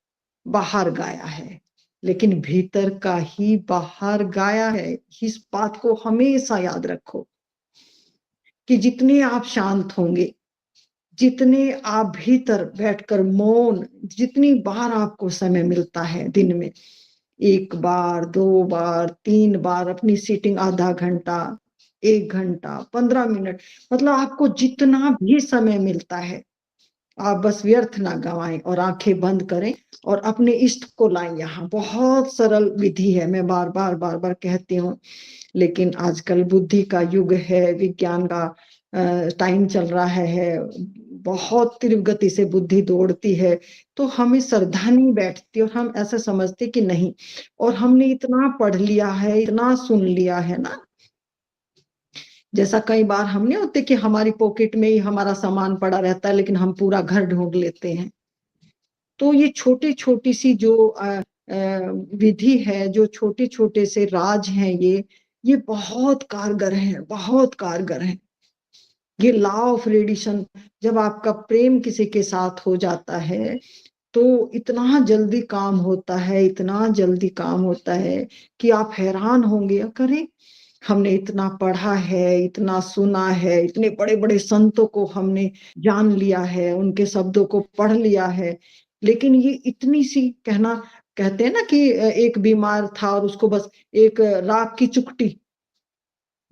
बाहर गाया है, लेकिन भीतर का ही बाहर गाया है। इस बात को हमेशा याद रखो कि जितने आप शांत होंगे, जितने आप भीतर बैठकर मौन, जितनी बार आपको समय मिलता है दिन में, 1 बार 2 बार 3 बार अपनी सीटिंग, आधा घंटा 1 घंटा 15 मिनट, मतलब आपको जितना भी समय मिलता है आप बस व्यर्थ ना गवाएं और आंखें बंद करें और अपने इष्ट को लाएं। यहाँ बहुत सरल विधि है, मैं बार बार कहती हूँ, लेकिन आजकल बुद्धि का युग है, विज्ञान का टाइम चल रहा है, बहुत तीव्र गति से बुद्धि दौड़ती है, तो हमें श्रद्धा नहीं बैठती और हम ऐसा समझते कि नहीं, और हमने इतना पढ़ लिया है, इतना सुन लिया है ना, जैसा कई बार हम नहीं होते कि हमारी पॉकेट में ही हमारा सामान पड़ा रहता है लेकिन हम पूरा घर ढूंढ लेते हैं। तो ये छोटी छोटी सी जो विधि है, जो छोटे छोटे से राज हैं, ये बहुत कारगर हैं, बहुत कारगर हैं। ये लॉ ऑफ रेडिएशन, जब आपका प्रेम किसी के साथ हो जाता है तो इतना जल्दी काम होता है, इतना जल्दी काम होता है कि आप हैरान होंगे, करें हमने इतना पढ़ा है, इतना सुना है, इतने बड़े बड़े संतों को हमने जान लिया है, उनके शब्दों को पढ़ लिया है, लेकिन ये इतनी सी कहते हैं ना कि एक बीमार था और उसको बस एक राख की चुटकी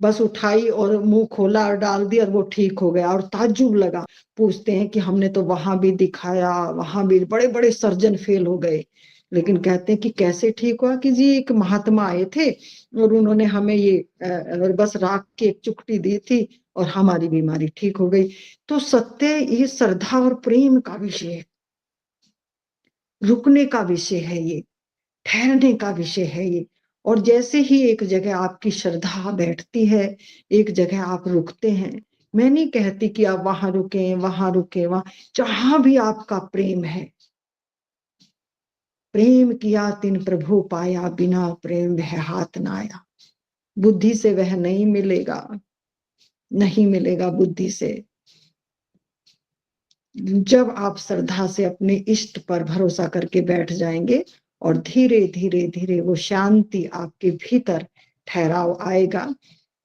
बस उठाई और मुंह खोला और डाल दिया और वो ठीक हो गया, और ताज्जुब लगा। पूछते हैं कि हमने तो वहां भी दिखाया, वहां भी बड़े बड़े सर्जन फेल हो गए, लेकिन कहते हैं कि कैसे ठीक हुआ, कि जी एक महात्मा आए थे और उन्होंने हमें ये बस राख की एक चुटकी दी थी और हमारी बीमारी ठीक हो गई। तो सत्य ये श्रद्धा और प्रेम का विषय है, रुकने का विषय है, ये ठहरने का विषय है ये। और जैसे ही एक जगह आपकी श्रद्धा बैठती है, एक जगह आप रुकते हैं, मैं नहीं कहती कि आप वहां रुके वहां रुके, वहां जहां भी आपका प्रेम है, प्रेम किया तिन प्रभु पाया, बिना प्रेम वह हाथ ना आया। बुद्धि से वह नहीं मिलेगा, नहीं मिलेगा बुद्धि से। जब आप श्रद्धा से अपने इष्ट पर भरोसा करके बैठ जाएंगे और धीरे धीरे धीरे वो शांति आपके भीतर ठहराव आएगा,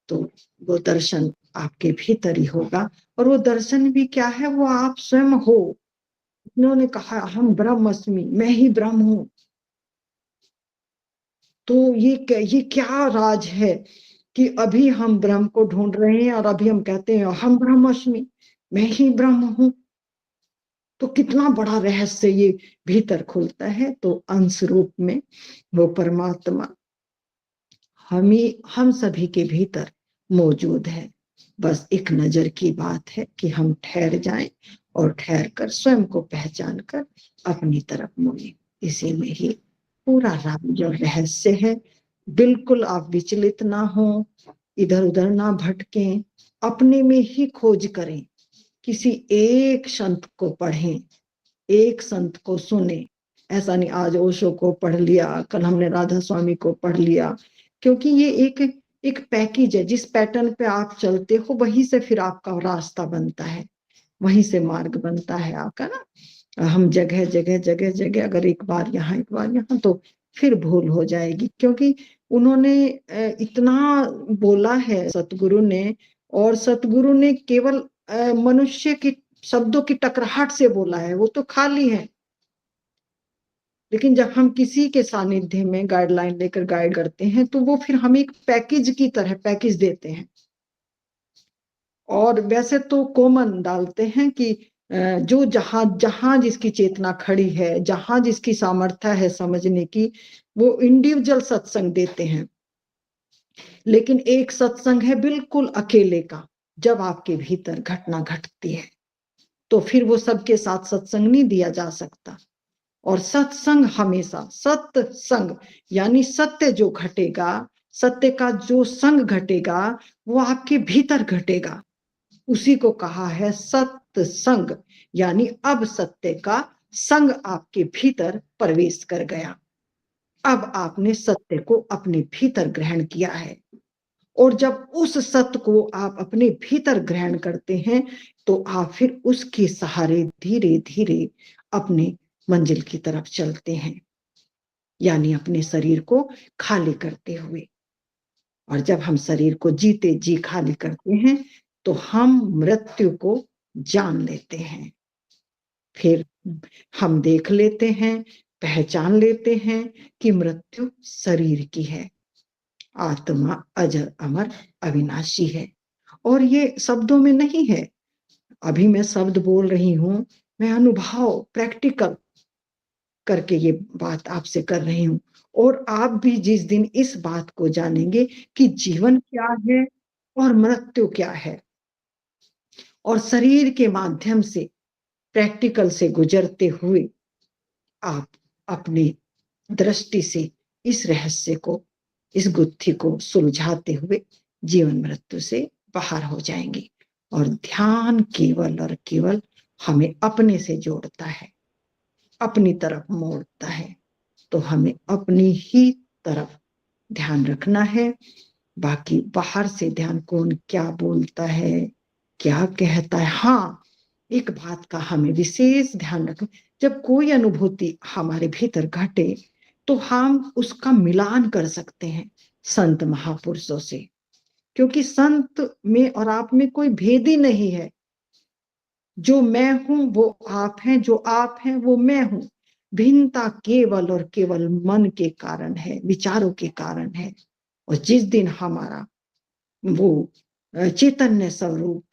तो वो दर्शन आपके भीतर ही होगा। और वो दर्शन भी क्या है, वो आप स्वयं हो। उन्होंने कहा हम ब्रह्मस्मि, मैं ही ब्रह्म हूं। तो ये क्या राज है कि अभी हम ब्रह्म को ढूंढ रहे हैं और अभी हम कहते हैं हम ब्रह्मस्मि, मैं ही ब्रह्म हूं। तो कितना बड़ा रहस्य ये भीतर खुलता है। तो अंश रूप में वो परमात्मा हम सभी के भीतर मौजूद है। बस एक नजर की बात है कि हम ठहर जाएं और ठहर कर स्वयं को पहचान कर अपनी तरफ मुड़े। इसी में ही पूरा राज और रहस्य है। बिल्कुल आप विचलित ना हो, इधर उधर ना भटकें, अपने में ही खोज करें। किसी एक संत को पढ़ें, एक संत को सुने। ऐसा नहीं आज ओशो को पढ़ लिया, कल हमने राधा स्वामी को पढ़ लिया, क्योंकि ये एक एक पैकेज है, जिस पैटर्न पे आप चलते हो वहीं से फिर आपका रास्ता बनता है, वहीं से मार्ग बनता है आपका ना। हम जगह जगह जगह जगह अगर एक बार यहाँ एक बार यहाँ, तो फिर भूल हो जाएगी, क्योंकि उन्होंने इतना बोला है सतगुरु ने, और सतगुरु ने केवल मनुष्य की शब्दों की टकराहट से बोला है, वो तो खाली है। लेकिन जब हम किसी के सानिध्य में गाइडलाइन लेकर गाइड करते हैं, तो वो फिर हमें एक पैकेज की तरह पैकेज देते हैं। और वैसे तो कॉमन डालते हैं कि जो जहां जहां जिसकी चेतना खड़ी है, जहां जिसकी सामर्थ्य है समझने की, वो इंडिविजुअल सत्संग देते हैं। लेकिन एक सत्संग है बिल्कुल अकेले का, जब आपके भीतर घटना घटती है, तो फिर वो सबके साथ सत्संग नहीं दिया जा सकता। और सत्संग हमेशा सत्संग, यानी सत्य जो घटेगा, सत्य का जो संग घटेगा, वो आपके भीतर घटेगा। उसी को कहा है सत्संग, यानी अब सत्य का संग आपके भीतर प्रवेश कर गया। अब आपने सत्य को अपने भीतर ग्रहण किया है, और जब उस सत्य को आप अपने भीतर ग्रहण करते हैं, तो आप फिर उसके सहारे धीरे धीरे अपने मंजिल की तरफ चलते हैं, यानी अपने शरीर को खाली करते हुए। और जब हम शरीर को जीते जी खाली करते हैं, तो हम मृत्यु को जान लेते हैं। फिर हम देख लेते हैं, पहचान लेते हैं कि मृत्यु शरीर की है, आत्मा अजर अमर अविनाशी है। और ये शब्दों में नहीं है, अभी मैं शब्द बोल रही हूं, मैं अनुभव प्रैक्टिकल करके ये बात आपसे कर रही हूं। और आप भी जिस दिन इस बात को जानेंगे कि जीवन क्या है और मृत्यु क्या है, और शरीर के माध्यम से प्रैक्टिकल से गुजरते हुए आप अपनी दृष्टि से इस रहस्य को, इस गुत्थी को सुलझाते हुए जीवन मृत्यु से बाहर हो जाएंगे। और ध्यान केवल और केवल हमें अपने से जोड़ता है, अपनी तरफ मोड़ता है। तो हमें अपनी ही तरफ ध्यान रखना है। बाकी बाहर से ध्यान कौन क्या बोलता है, क्या कहता है, हाँ एक बात का हमें विशेष ध्यान रखना, जब कोई अनुभूति हमारे भीतर घटे, तो हम उसका मिलान कर सकते हैं संत महापुरुषों से, क्योंकि संत में और आप में कोई भेद ही नहीं है। जो मैं हूं वो आप हैं, जो आप हैं वो मैं हूं। भिन्नता केवल और केवल मन के कारण है, विचारों के कारण है। और जिस दिन हमारा वो चैतन्य स्वरूप,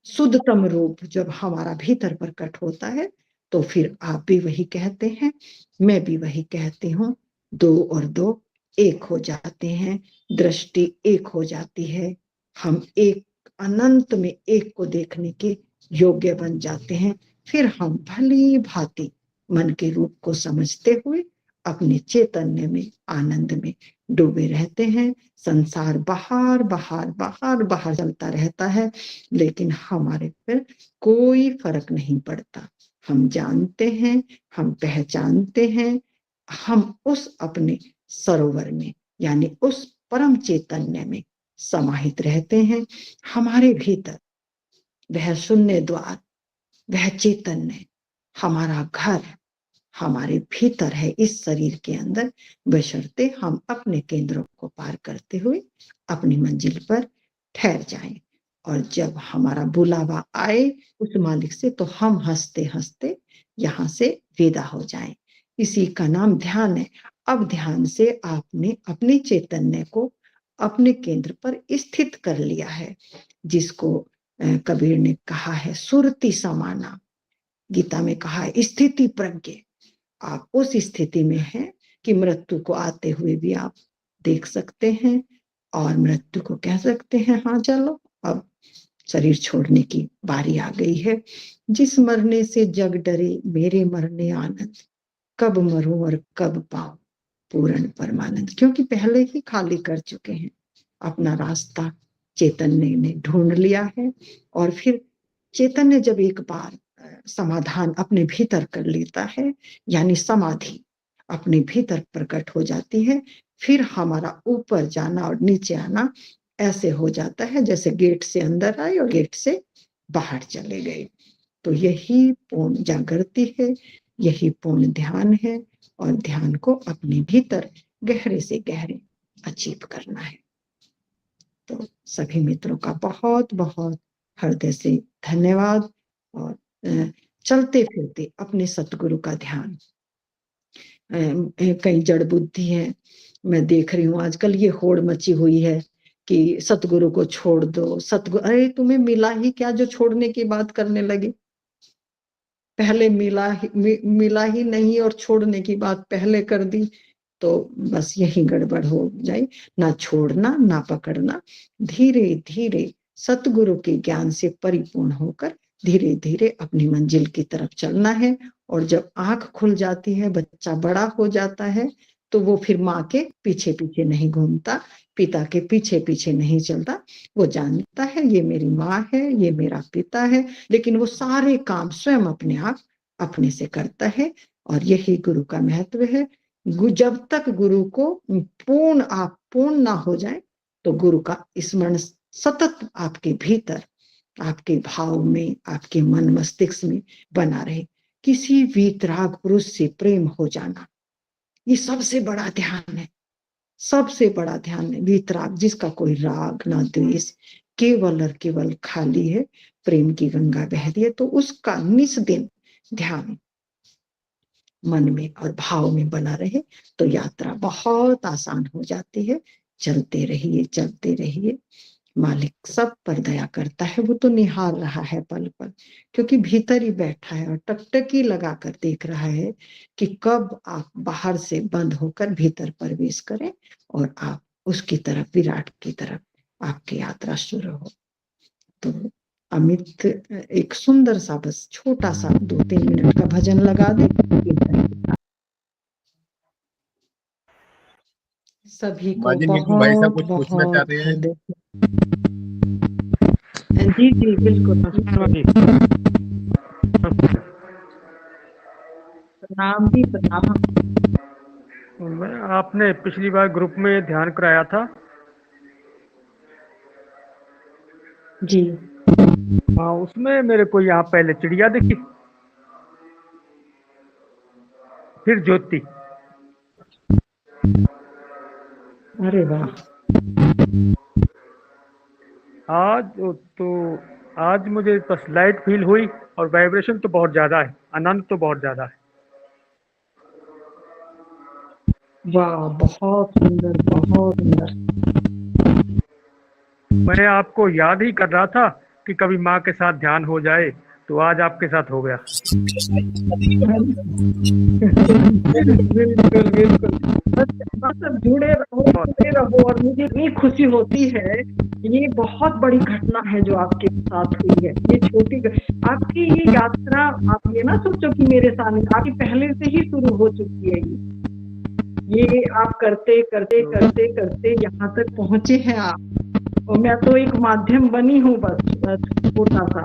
शुद्धतम रूप जब हमारा भीतर प्रकट होता है, तो फिर आप भी वही कहते हैं, मैं भी वही कहती हूँ। 2 और 2 एक हो जाते हैं, दृष्टि एक हो जाती है। हम एक अनंत में एक को देखने के योग्य बन जाते हैं। फिर हम भली भांति मन के रूप को समझते हुए अपने चैतन्य में, आनंद में डूबे रहते हैं। संसार बाहर बाहर बाहर बाहर चलता रहता है, लेकिन हमारे पर कोई फर्क नहीं पड़ता। हम जानते हैं, हम पहचानते हैं, हम उस अपने सरोवर में, यानी उस परम चैतन्य में समाहित रहते हैं। हमारे भीतर वह शून्य द्वार, वह चैतन्य हमारा घर हमारे भीतर है, इस शरीर के अंदर, बशर्ते हम अपने केंद्रों को पार करते हुए अपनी मंजिल पर ठहर जाएं। और जब हमारा बुलावा आए उस मालिक से, तो हम हंसते हंसते यहाँ से विदा हो जाएं। इसी का नाम ध्यान है। अब ध्यान से आपने अपने चैतन्य को अपने केंद्र पर स्थित कर लिया है, जिसको कबीर ने कहा है सुरति समाना, गीता में कहा है स्थिति प्रज्ञ। आप उस स्थिति में हैं कि मृत्यु को आते हुए भी आप देख सकते हैं, और मृत्यु को कह सकते हैं, हाँ चलो अब शरीर छोड़ने की बारी आ गई है। जिस मरने से जग डरे मेरे मरने आनंद, कब मरूं और कब पाऊं पूर्ण परमानंद। क्योंकि पहले ही खाली कर चुके हैं, अपना रास्ता चैतन्य ने ढूंढ लिया है। और फिर चैतन्य जब एक बार समाधान अपने भीतर कर लेता है, यानी समाधि अपने भीतर प्रकट हो जाती है, फिर हमारा ऊपर जाना और नीचे आना ऐसे हो जाता है जैसे गेट से अंदर आए और गेट से बाहर चले गए। तो यही पूर्ण जागृति है, यही पूर्ण ध्यान है, और ध्यान को अपने भीतर गहरे से गहरे अचीव करना है। तो सभी मित्रों का बहुत बहुत हृदय से धन्यवाद। और चलते फिरते अपने सतगुरु का ध्यान। कई जड़ बुद्धि है, मैं देख रही हूँ आजकल ये होड़ मची हुई है कि सतगुरु को छोड़ दो, सतगुरु, अरे तुम्हें मिला ही क्या जो छोड़ने की बात करने लगे? पहले मिला ही नहीं और छोड़ने की बात पहले कर दी, तो बस यही गड़बड़ हो जाए। ना छोड़ना ना पकड़ना, धीरे धीरे सतगुरु के ज्ञान से परिपूर्ण होकर धीरे धीरे अपनी मंजिल की तरफ चलना है। और जब आंख खुल जाती है, बच्चा बड़ा हो जाता है, तो वो फिर माँ के पीछे पीछे नहीं घूमता, पिता के पीछे पीछे नहीं चलता। वो जानता है ये मेरी माँ है, ये मेरा पिता है, लेकिन वो सारे काम स्वयं अपने आप अपने से करता है। और यही गुरु का महत्व है। जब तक गुरु को पूर्ण ना हो जाए, तो गुरु का स्मरण सतत आपके भीतर, आपके भाव में, आपके मन मस्तिष्क में बना रहे। किसी वीतराग पुरुष से प्रेम हो जाना, ये सबसे बड़ा ध्यान है, सबसे बड़ा ध्यान है। वीतराग, जिसका कोई राग ना द्वेष, केवल और केवल खाली है, प्रेम की गंगा बह रही है, तो उसका निस दिन ध्यान मन में और भाव में बना रहे, तो यात्रा बहुत आसान हो जाती है। चलते रहिए, चलते रहिए। मालिक सब पर दया करता है, वो तो निहार रहा है पल पल, क्योंकि भीतर ही बैठा है और टकटकी लगाकर देख रहा है कि कब आप बाहर से बंद होकर भीतर प्रवेश करें और आप उसकी तरफ, विराट की तरफ आपकी यात्रा शुरू हो। तो अमित एक सुंदर सा, बस छोटा सा 2-3 मिनट का भजन लगा दे। सभी को नीतू भाई साहब बहुत कुछ पूछना बहुत चाहते हैं? हृदय। जी जी बिल्कुल। प्रणाम जी, प्रणाम। आपने पिछली बार ग्रुप में ध्यान कराया था जी हाँ, उसमें मेरे को यहाँ पहले चिड़िया दिखी, फिर ज्योति। अरे वाह। आज मुझे बस लाइट फील हुई और वाइब्रेशन तो बहुत ज्यादा है, आनंद तो बहुत ज्यादा है। वाह, बहुत सुंदर, बहुत सुंदर। मैं आपको याद ही कर रहा था कि कभी माँ के साथ ध्यान हो जाए, तो आज आपके साथ हो गया। बिल्कुल बिल्कुल, बस जुड़े रहो। और मुझे इतनी खुशी होती है, ये बहुत बड़ी घटना है जो आपके साथ हुई है। ये छोटी आपकी ये यात्रा, आप ये ना सोचो कि मेरे सामने, आपकी पहले से ही शुरू हो चुकी है। ये आप करते करते करते करते यहाँ तक पहुंचे हैं आप, और मैं तो एक माध्यम बनी हूँ, बस छोटा सा।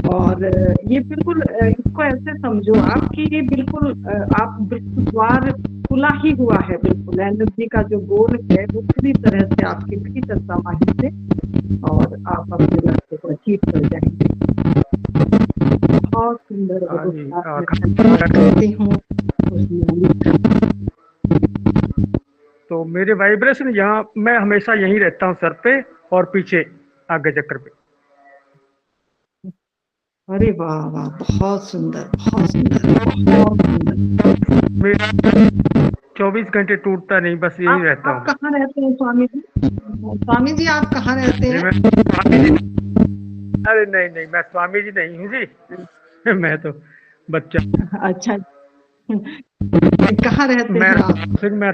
और ये बिल्कुल, इसको ऐसे समझो आप कि ये बिल्कुल आप द्वार खुला ही हुआ है। बिल्कुल एनर्जी का जो गोल है वो पूरी तरह से आपके भीतर समाहित है, और आप अपने लक्ष्य को अचीव कर जाएंगे। बहुत सुंदर करती हूँ। तो मेरे वाइब्रेशन यहाँ, मैं हमेशा यहीं रहता हूँ, सर पे और पीछे आगे चक्कर पे। अरे वाह वाह, बहुत सुंदर, बहुत सुंदर, बहुत सुंदर। मेरा 24 घंटे टूटता नहीं, बस यही रहता हूँ। आप कहाँ रहते हैं स्वामी जी? स्वामी जी आप कहाँ रहते हैं? अरे नहीं नहीं, मैं स्वामी जी नहीं हूँ जी, मैं तो बच्चा। अच्छा, कहाँ रहते हैं आप? मैं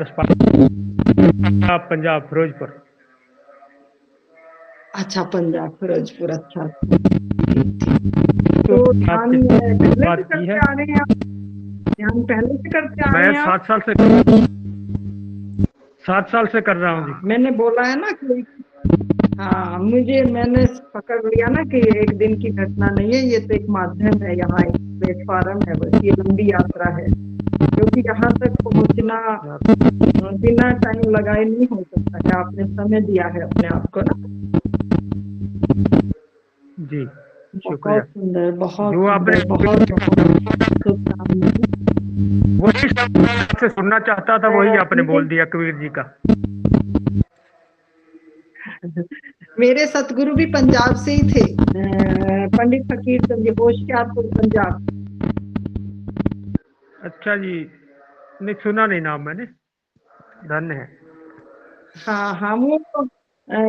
पंजाब फिरोजपुर। अच्छा, पंजाब फिरोजपुर। अच्छा, तो ध्यान पहले से करते आ रहे हैं आप? ध्यान पहले से करते आ रहे हैं? मैं 7 साल से कर रहा हूँ जी। मैंने बोला है ना कि हाँ, मैंने पकड़ लिया ना कि एक दिन की घटना नहीं है, ये तो एक माध्यम है, यहाँ एक प्लेटफार्म है, बस ये लंबी यात्रा है। क्योंकि यहाँ तक पहुँचना बिना टाइम लगाए नहीं हो सकता है। आपने समय दिया है अपने आप को ना। जी शुक्रिया। बहुत सुंदर, बहुत जो आपने सुंदर, बहुत बहुत शुभकामनाएं। वही सब मैं आपसे सुनना चाहता था, वही आपने बोल दिया कबीर जी का। मेरे सतगुरु भी पंजाब से ही थे, पंडित फकीर चंद जी, होशियारपुर पंजाब। अच्छा जी, नहीं सुना नहीं नाम मैंने, धन्य है। हाँ हाँ, वो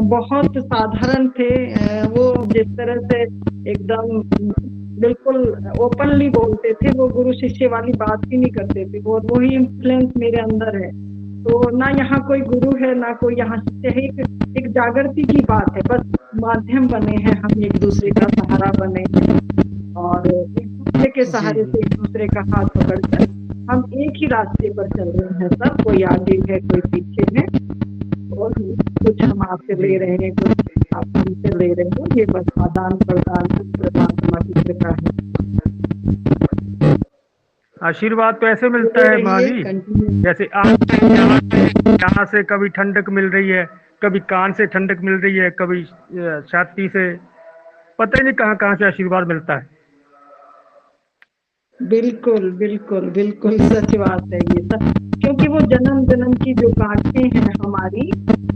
बहुत साधारण थे। वो जिस तरह से एकदम बिल्कुल ओपनली बोलते थे, वो गुरु शिष्य वाली बात ही नहीं करते थे। और वही इन्फ्लुएंस मेरे अंदर है। तो ना यहाँ कोई गुरु है ना कोई यहाँ शिष्य है, एक जागृति की बात है। बस माध्यम बने हैं हम, एक दूसरे का सहारा बने हैं और एक दूसरे के सहारे से एक दूसरे का हाथ पकड़कर हम एक ही रास्ते पर चल रहे हैं सब। कोई आगे है, कोई पीछे है, और कुछ हम आपसे ले रहे हैं, कुछ आप हमसे ले रहे हो। ये बस आदान प्रदान का है। आशीर्वाद तो ऐसे मिलता है माँ जी, जैसे आप यहाँ से कभी ठंडक मिल रही है, कभी कान से ठंडक मिल रही है, कभी छाती से, पता ही नहीं कहाँ कहाँ से आशीर्वाद मिलता है। बिल्कुल बिल्कुल बिल्कुल सच बात है ये सब। क्योंकि वो जन्म जन्म की जो गांठें हैं हमारी,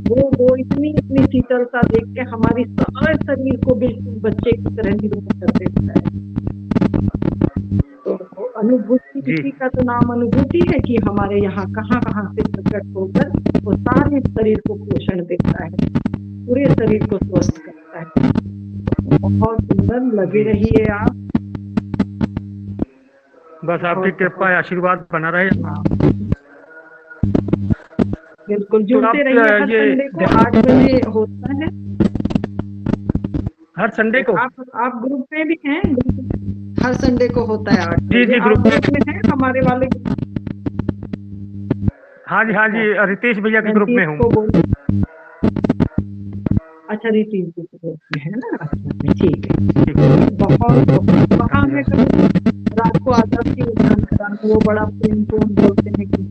वो इतनी इतनी शीतलता देख के हमारी सारे शरीर को बिल्कुल बच्चे की तरह निरुद्ध कर देता है। तो अनुभूति, किसी का तो नाम अनुभूति है कि हमारे यहाँ कहाँ कहाँ से प्रकट होकर वो सारे शरीर को पोषण देता है, पूरे शरीर को स्वस्थ करता है। बहुत सुंदर, लगे रहिए आप। बस आपकी कृपा आशीर्वाद बना रहे। बिल्कुल जुड़ते रहिए। हर संडे को 8 बजे होता है, हर संडे को। आप ग्रुप में भी हैं? हर संडे को होता है 8 जी जी, ग्रुप में हैं हमारे वाले। हाँ जी, रितेश भैया के ग्रुप में हूँ। अच्छा, रितेश जी के ग्रुप में है ना। अच्छा ठीक है। बहुत वहाँ है, रात को आदत की उठान कराना, वो बड़ा प्रेम को बोलते हैं कि,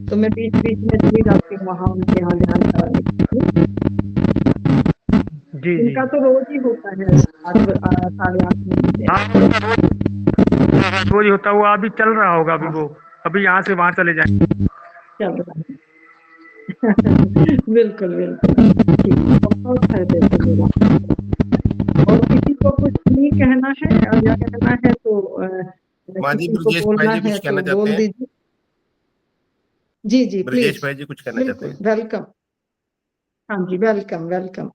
तो मैं बीच बीच में चली जाती हूँ वहाँ उनके यहाँ ध्यान कराने के लिए। जी इनका तो रोज ही होता है 8-8:30 बजे। रोज होता हुआ अभी चल रहा होगा। अभी वो अभी यहाँ से वहाँ चले जाएंगे। चल रहा है। बिल्कुल बिल्कुल, बहुत है देखो। और किसी को कुछ नहीं कहना है या कहना है तो किसी को बोलना है तो बोल दीजिए। जी जी, ब्रजेश भाई जी कुछ कहना चाहते हैं? वेलकम। हाँ जी, वेलकम वेलकम।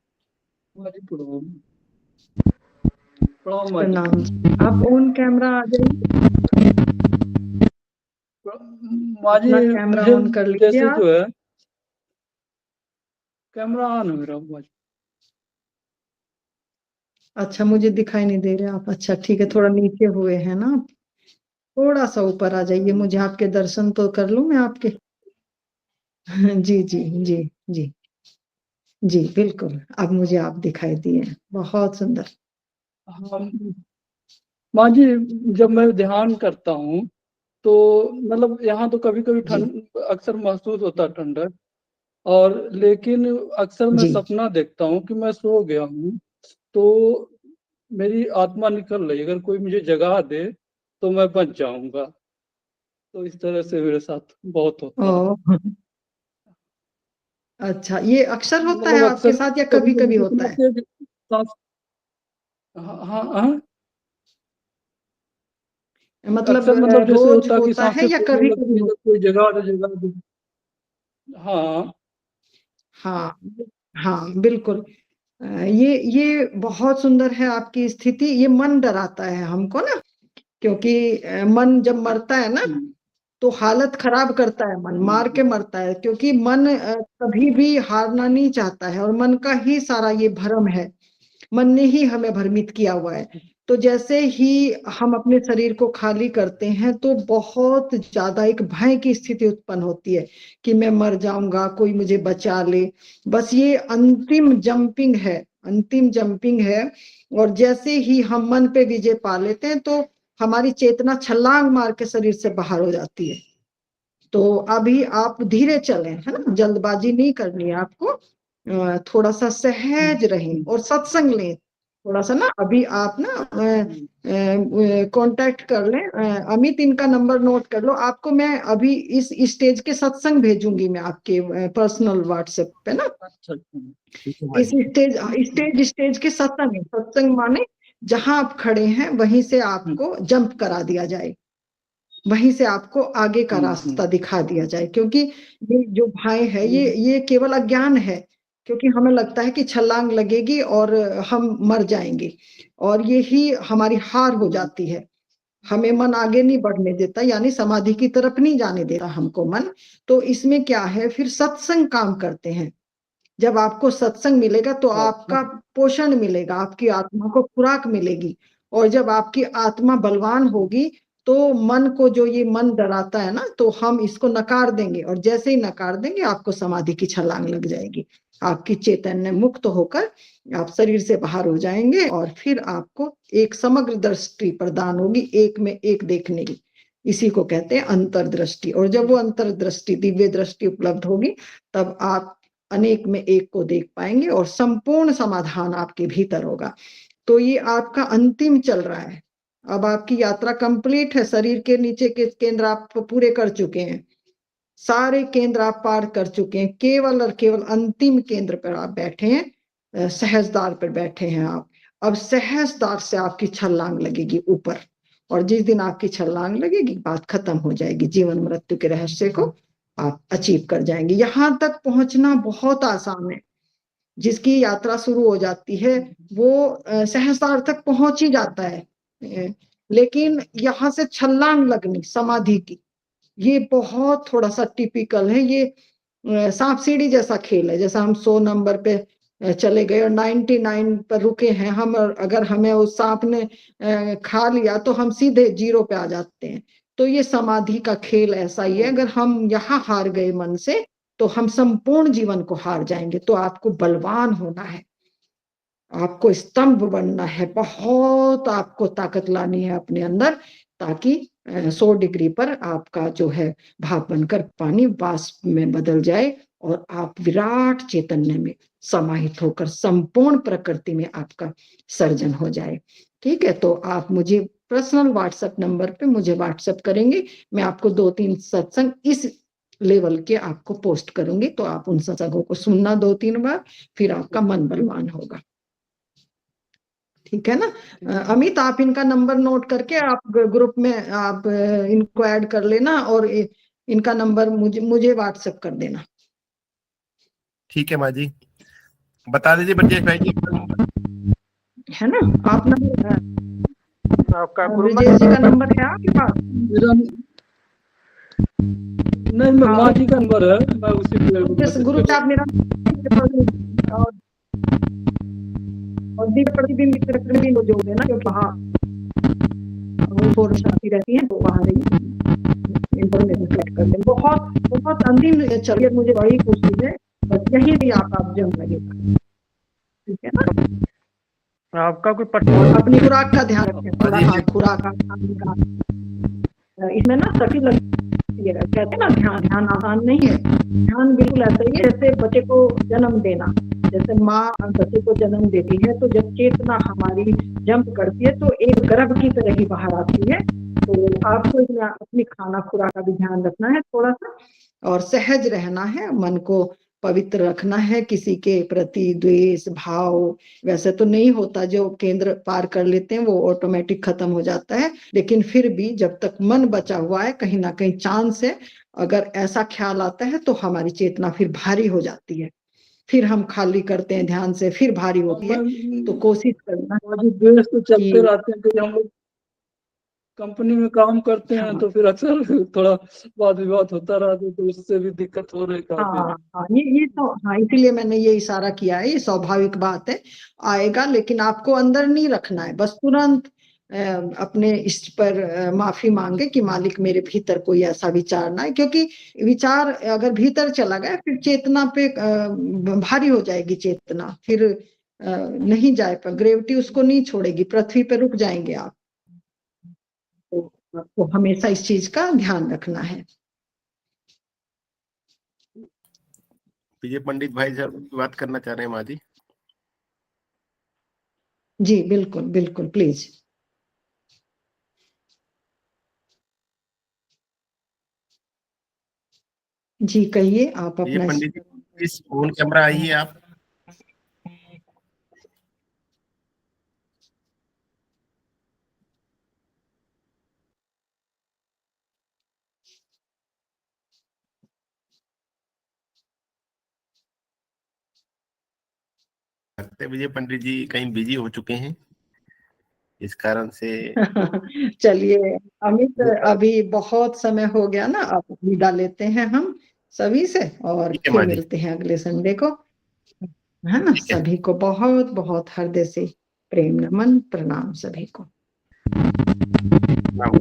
प्रणाम। आप ऑन कैमरा आ जाइए। अपना कैमरा ऑन कर लीजिए आप। जो है कैमरा ऑन है मेरा। अच्छा, मुझे दिखाई नहीं दे रहे आप। अच्छा ठीक है, थोड़ा नीचे हुए हैं ना आप, थोड़ा सा ऊपर आ जाइए, मुझे आपके दर्शन तो कर लूं मैं आपके। जी जी जी जी जी, बिल्कुल, अब मुझे आप दिखाई दिए। बहुत सुंदर। हाँ माँ जी, जब मैं ध्यान करता हूँ तो मतलब यहाँ तो कभी कभी ठंड अक्सर महसूस होता है, ठंडक। और लेकिन अक्सर मैं सपना देखता हूँ कि मैं सो गया हूँ, तो मेरी आत्मा निकल रही, अगर कोई मुझे जगा दे तो मैं बच जाऊंगा। तो इस तरह से मेरे साथ बहुत होता है। अच्छा, ये अक्सर होता है आपके साथ या कभी कभी होता है? हाँ, मतलब रोज होता है या कभी कभी? कोई जगह। हाँ हाँ हाँ, बिल्कुल। ये बहुत सुंदर है आपकी स्थिति। ये मन डराता है हमको ना, क्योंकि मन जब मरता है ना तो हालत खराब करता है। मन मार के मरता है, क्योंकि मन कभी भी हारना नहीं चाहता है, और मन का ही सारा ये भ्रम है। मन ने ही हमें भ्रमित किया हुआ है। तो जैसे ही हम अपने शरीर को खाली करते हैं तो बहुत ज्यादा एक भय की स्थिति उत्पन्न होती है कि मैं मर जाऊंगा, कोई मुझे बचा ले। बस ये अंतिम जंपिंग है, अंतिम जंपिंग है। और जैसे ही हम मन पे विजय पा लेते हैं तो हमारी चेतना छलांग मार के शरीर से बाहर हो जाती है। तो अभी आप धीरे चलें, है ना, जल्दबाजी नहीं करनी है आपको, थोड़ा सा सहज रहें और सत्संग लें थोड़ा सा ना। अभी आप ना कांटेक्ट कर लें, अमित इनका नंबर नोट कर लो, आपको मैं अभी इस स्टेज के सत्संग भेजूंगी मैं आपके पर्सनल व्हाट्सएप पे ना। इस स्टेज के सत्संग माने जहां आप खड़े हैं वहीं से आपको जंप करा दिया जाए, वहीं से आपको आगे का रास्ता दिखा दिया जाए, क्योंकि ये जो भय है ये केवल अज्ञान है, क्योंकि हमें लगता है कि छलांग लगेगी और हम मर जाएंगे, और यही हमारी हार हो जाती है। हमें मन आगे नहीं बढ़ने देता, यानी समाधि की तरफ नहीं जाने देता हमको मन। तो इसमें क्या है, फिर सत्संग काम करते हैं। जब आपको सत्संग मिलेगा तो आपका पोषण मिलेगा, आपकी आत्मा को खुराक मिलेगी, और जब आपकी आत्मा बलवान होगी तो मन को, जो ये मन डराता है ना, तो हम इसको नकार देंगे, और जैसे ही नकार देंगे आपको समाधि की छलांग लग जाएगी, आपकी चैतन्य मुक्त होकर आप शरीर से बाहर हो जाएंगे, और फिर आपको एक समग्र दृष्टि प्रदान होगी, एक में एक देखने की। इसी को कहते हैं अंतर्दृष्टि। और जब वो अंतर्दृष्टि, दिव्य दृष्टि उपलब्ध होगी, तब आप अनेक में एक को देख पाएंगे और संपूर्ण समाधान आपके भीतर होगा। तो ये आपका अंतिम चल रहा है, अब आपकी यात्रा कंप्लीट है। शरीर के नीचे के केंद्र आप पूरे कर चुके हैं, सारे केंद्र आप पार कर चुके हैं, केवल और केवल अंतिम केंद्र पर आप बैठे हैं, सहजदार पर बैठे हैं आप। अब सहजदार से आपकी छलांग लगेगी ऊपर, और जिस दिन आपकी छलांग लगेगी बात खत्म हो जाएगी, जीवन मृत्यु के रहस्य को आप अचीव कर जाएंगे। यहां तक पहुंचना बहुत आसान है, जिसकी यात्रा शुरू हो जाती है वो सहस्रार तक पहुंच ही जाता है, लेकिन यहाँ से छलांग लगनी समाधि की, ये बहुत थोड़ा सा टिपिकल है। ये सांप सीढ़ी जैसा खेल है, जैसा हम 100 नंबर पे चले गए और 99 पर रुके हैं हम, और अगर हमें उस सांप ने खा लिया तो हम सीधे 0 पे आ जाते हैं। तो ये समाधि का खेल ऐसा ही है, अगर हम यहाँ हार गए मन से तो हम संपूर्ण जीवन को हार जाएंगे। तो आपको बलवान होना है, आपको स्तंभ बनना है, बहुत आपको ताकत लानी है अपने अंदर, ताकि 100 डिग्री पर आपका जो है भाप बनकर पानी वाष्प में बदल जाए और आप विराट चैतन्य में समाहित होकर संपूर्ण प्रकृति में आपका सर्जन हो जाए। ठीक है, तो आप मुझे पर्सनल व्हाट्सएप नंबर पे मुझे व्हाट्सएप करेंगे, मैं आपको 2-3 सत्संग इस लेवल के आपको पोस्ट करूंगी, तो आप उन सत्संगों को सुनना 2-3 बार, फिर आपका मन बलवान होगा। ठीक है ना। अमित, आप इनका नंबर नोट करके आप ग्रुप में आप इनको ऐड कर लेना, और इनका नंबर मुझे व्हाट्सएप कर देना। ठीक है माँ जी, बता दीजिए ब्रजेश भाई जी, है ना। आप नंबर, आपका ब्रजेश जी का नंबर है आपके पास? नहीं, माँ जी का नंबर है, मैं उसी ग्रुप आप मेरा और प्रतिबिंब को जोड़ देना, क्योंकि वहाँ शांति रहती है, तो वहाँ इंफॉर्मेशन कलेक्ट कर लें। बहुत बहुत अंतिम चलिए, मुझे बड़ी खुशी है, बस यही भी आप जम लगेगा। ठीक है ना। आपका कोई अपनी खुराक का ध्यान रखें, खुराक का इसमें ना सभी लगती है, कहते हैं ना ध्यान आसान नहीं है। ध्यान बिल्कुल ऐसा ही है जैसे बच्चे को जन्म देना, जैसे माँ बच्चे को जन्म देती है, तो जब चेतना हमारी जंप करती है तो एक गर्भ की तरह ही बाहर आती है। तो आपको इसमें अपनी खाना खुराक का भी ध्यान रखना है थोड़ा सा, और सहज रहना है, मन को पवित्र रखना है, किसी के प्रति द्वेष भाव वैसे तो नहीं होता, जो केंद्र पार कर लेते हैं वो ऑटोमेटिक खत्म हो जाता है, लेकिन फिर भी जब तक मन बचा हुआ है कहीं ना कहीं चांस है, अगर ऐसा ख्याल आता है तो हमारी चेतना फिर भारी हो जाती है, फिर हम खाली करते हैं ध्यान से, फिर भारी होती है। तो कोशिश करना, देश तो चलते रहते हैं, क्योंकि हम लोग कंपनी में काम करते हैं, तो फिर अक्सर थोड़ा वाद विवाद होता रहता है, तो उससे भी दिक्कत हो रही है। हाँ, ये तो हाँ, इसीलिए मैंने ये इशारा किया है, ये स्वाभाविक बात है, आएगा, लेकिन आपको अंदर नहीं रखना है, बस तुरंत अपने इष्ट पर माफी मांगे कि मालिक मेरे भीतर कोई ऐसा विचार ना है, क्योंकि विचार अगर भीतर चला गया फिर चेतना पे भारी हो जाएगी, चेतना फिर नहीं जाए पर, ग्रेविटी उसको नहीं छोड़ेगी, पृथ्वी पे रुक जाएंगे आप। तो आपको हमेशा इस चीज का ध्यान रखना है। विजय पंडित भाई साहब बात करना चाह रहे हैं माँ जी। जी बिल्कुल बिल्कुल, प्लीज। जी कहिए, आप विजय अपना पंडित जी इस फोन कैमरा आइए आप। लगता है विजय पंडित जी कहीं बिजी हो चुके हैं, इस कारण से। चलिए अमित, अभी बहुत समय हो गया ना, अब विदा लेते हैं हम सभी से, और ठीक है फिर माँ जी। मिलते हैं अगले संडे को, है ना। ठीक है। सभी को बहुत बहुत हृदय से प्रेम नमन, प्रणाम सभी को। हाँ।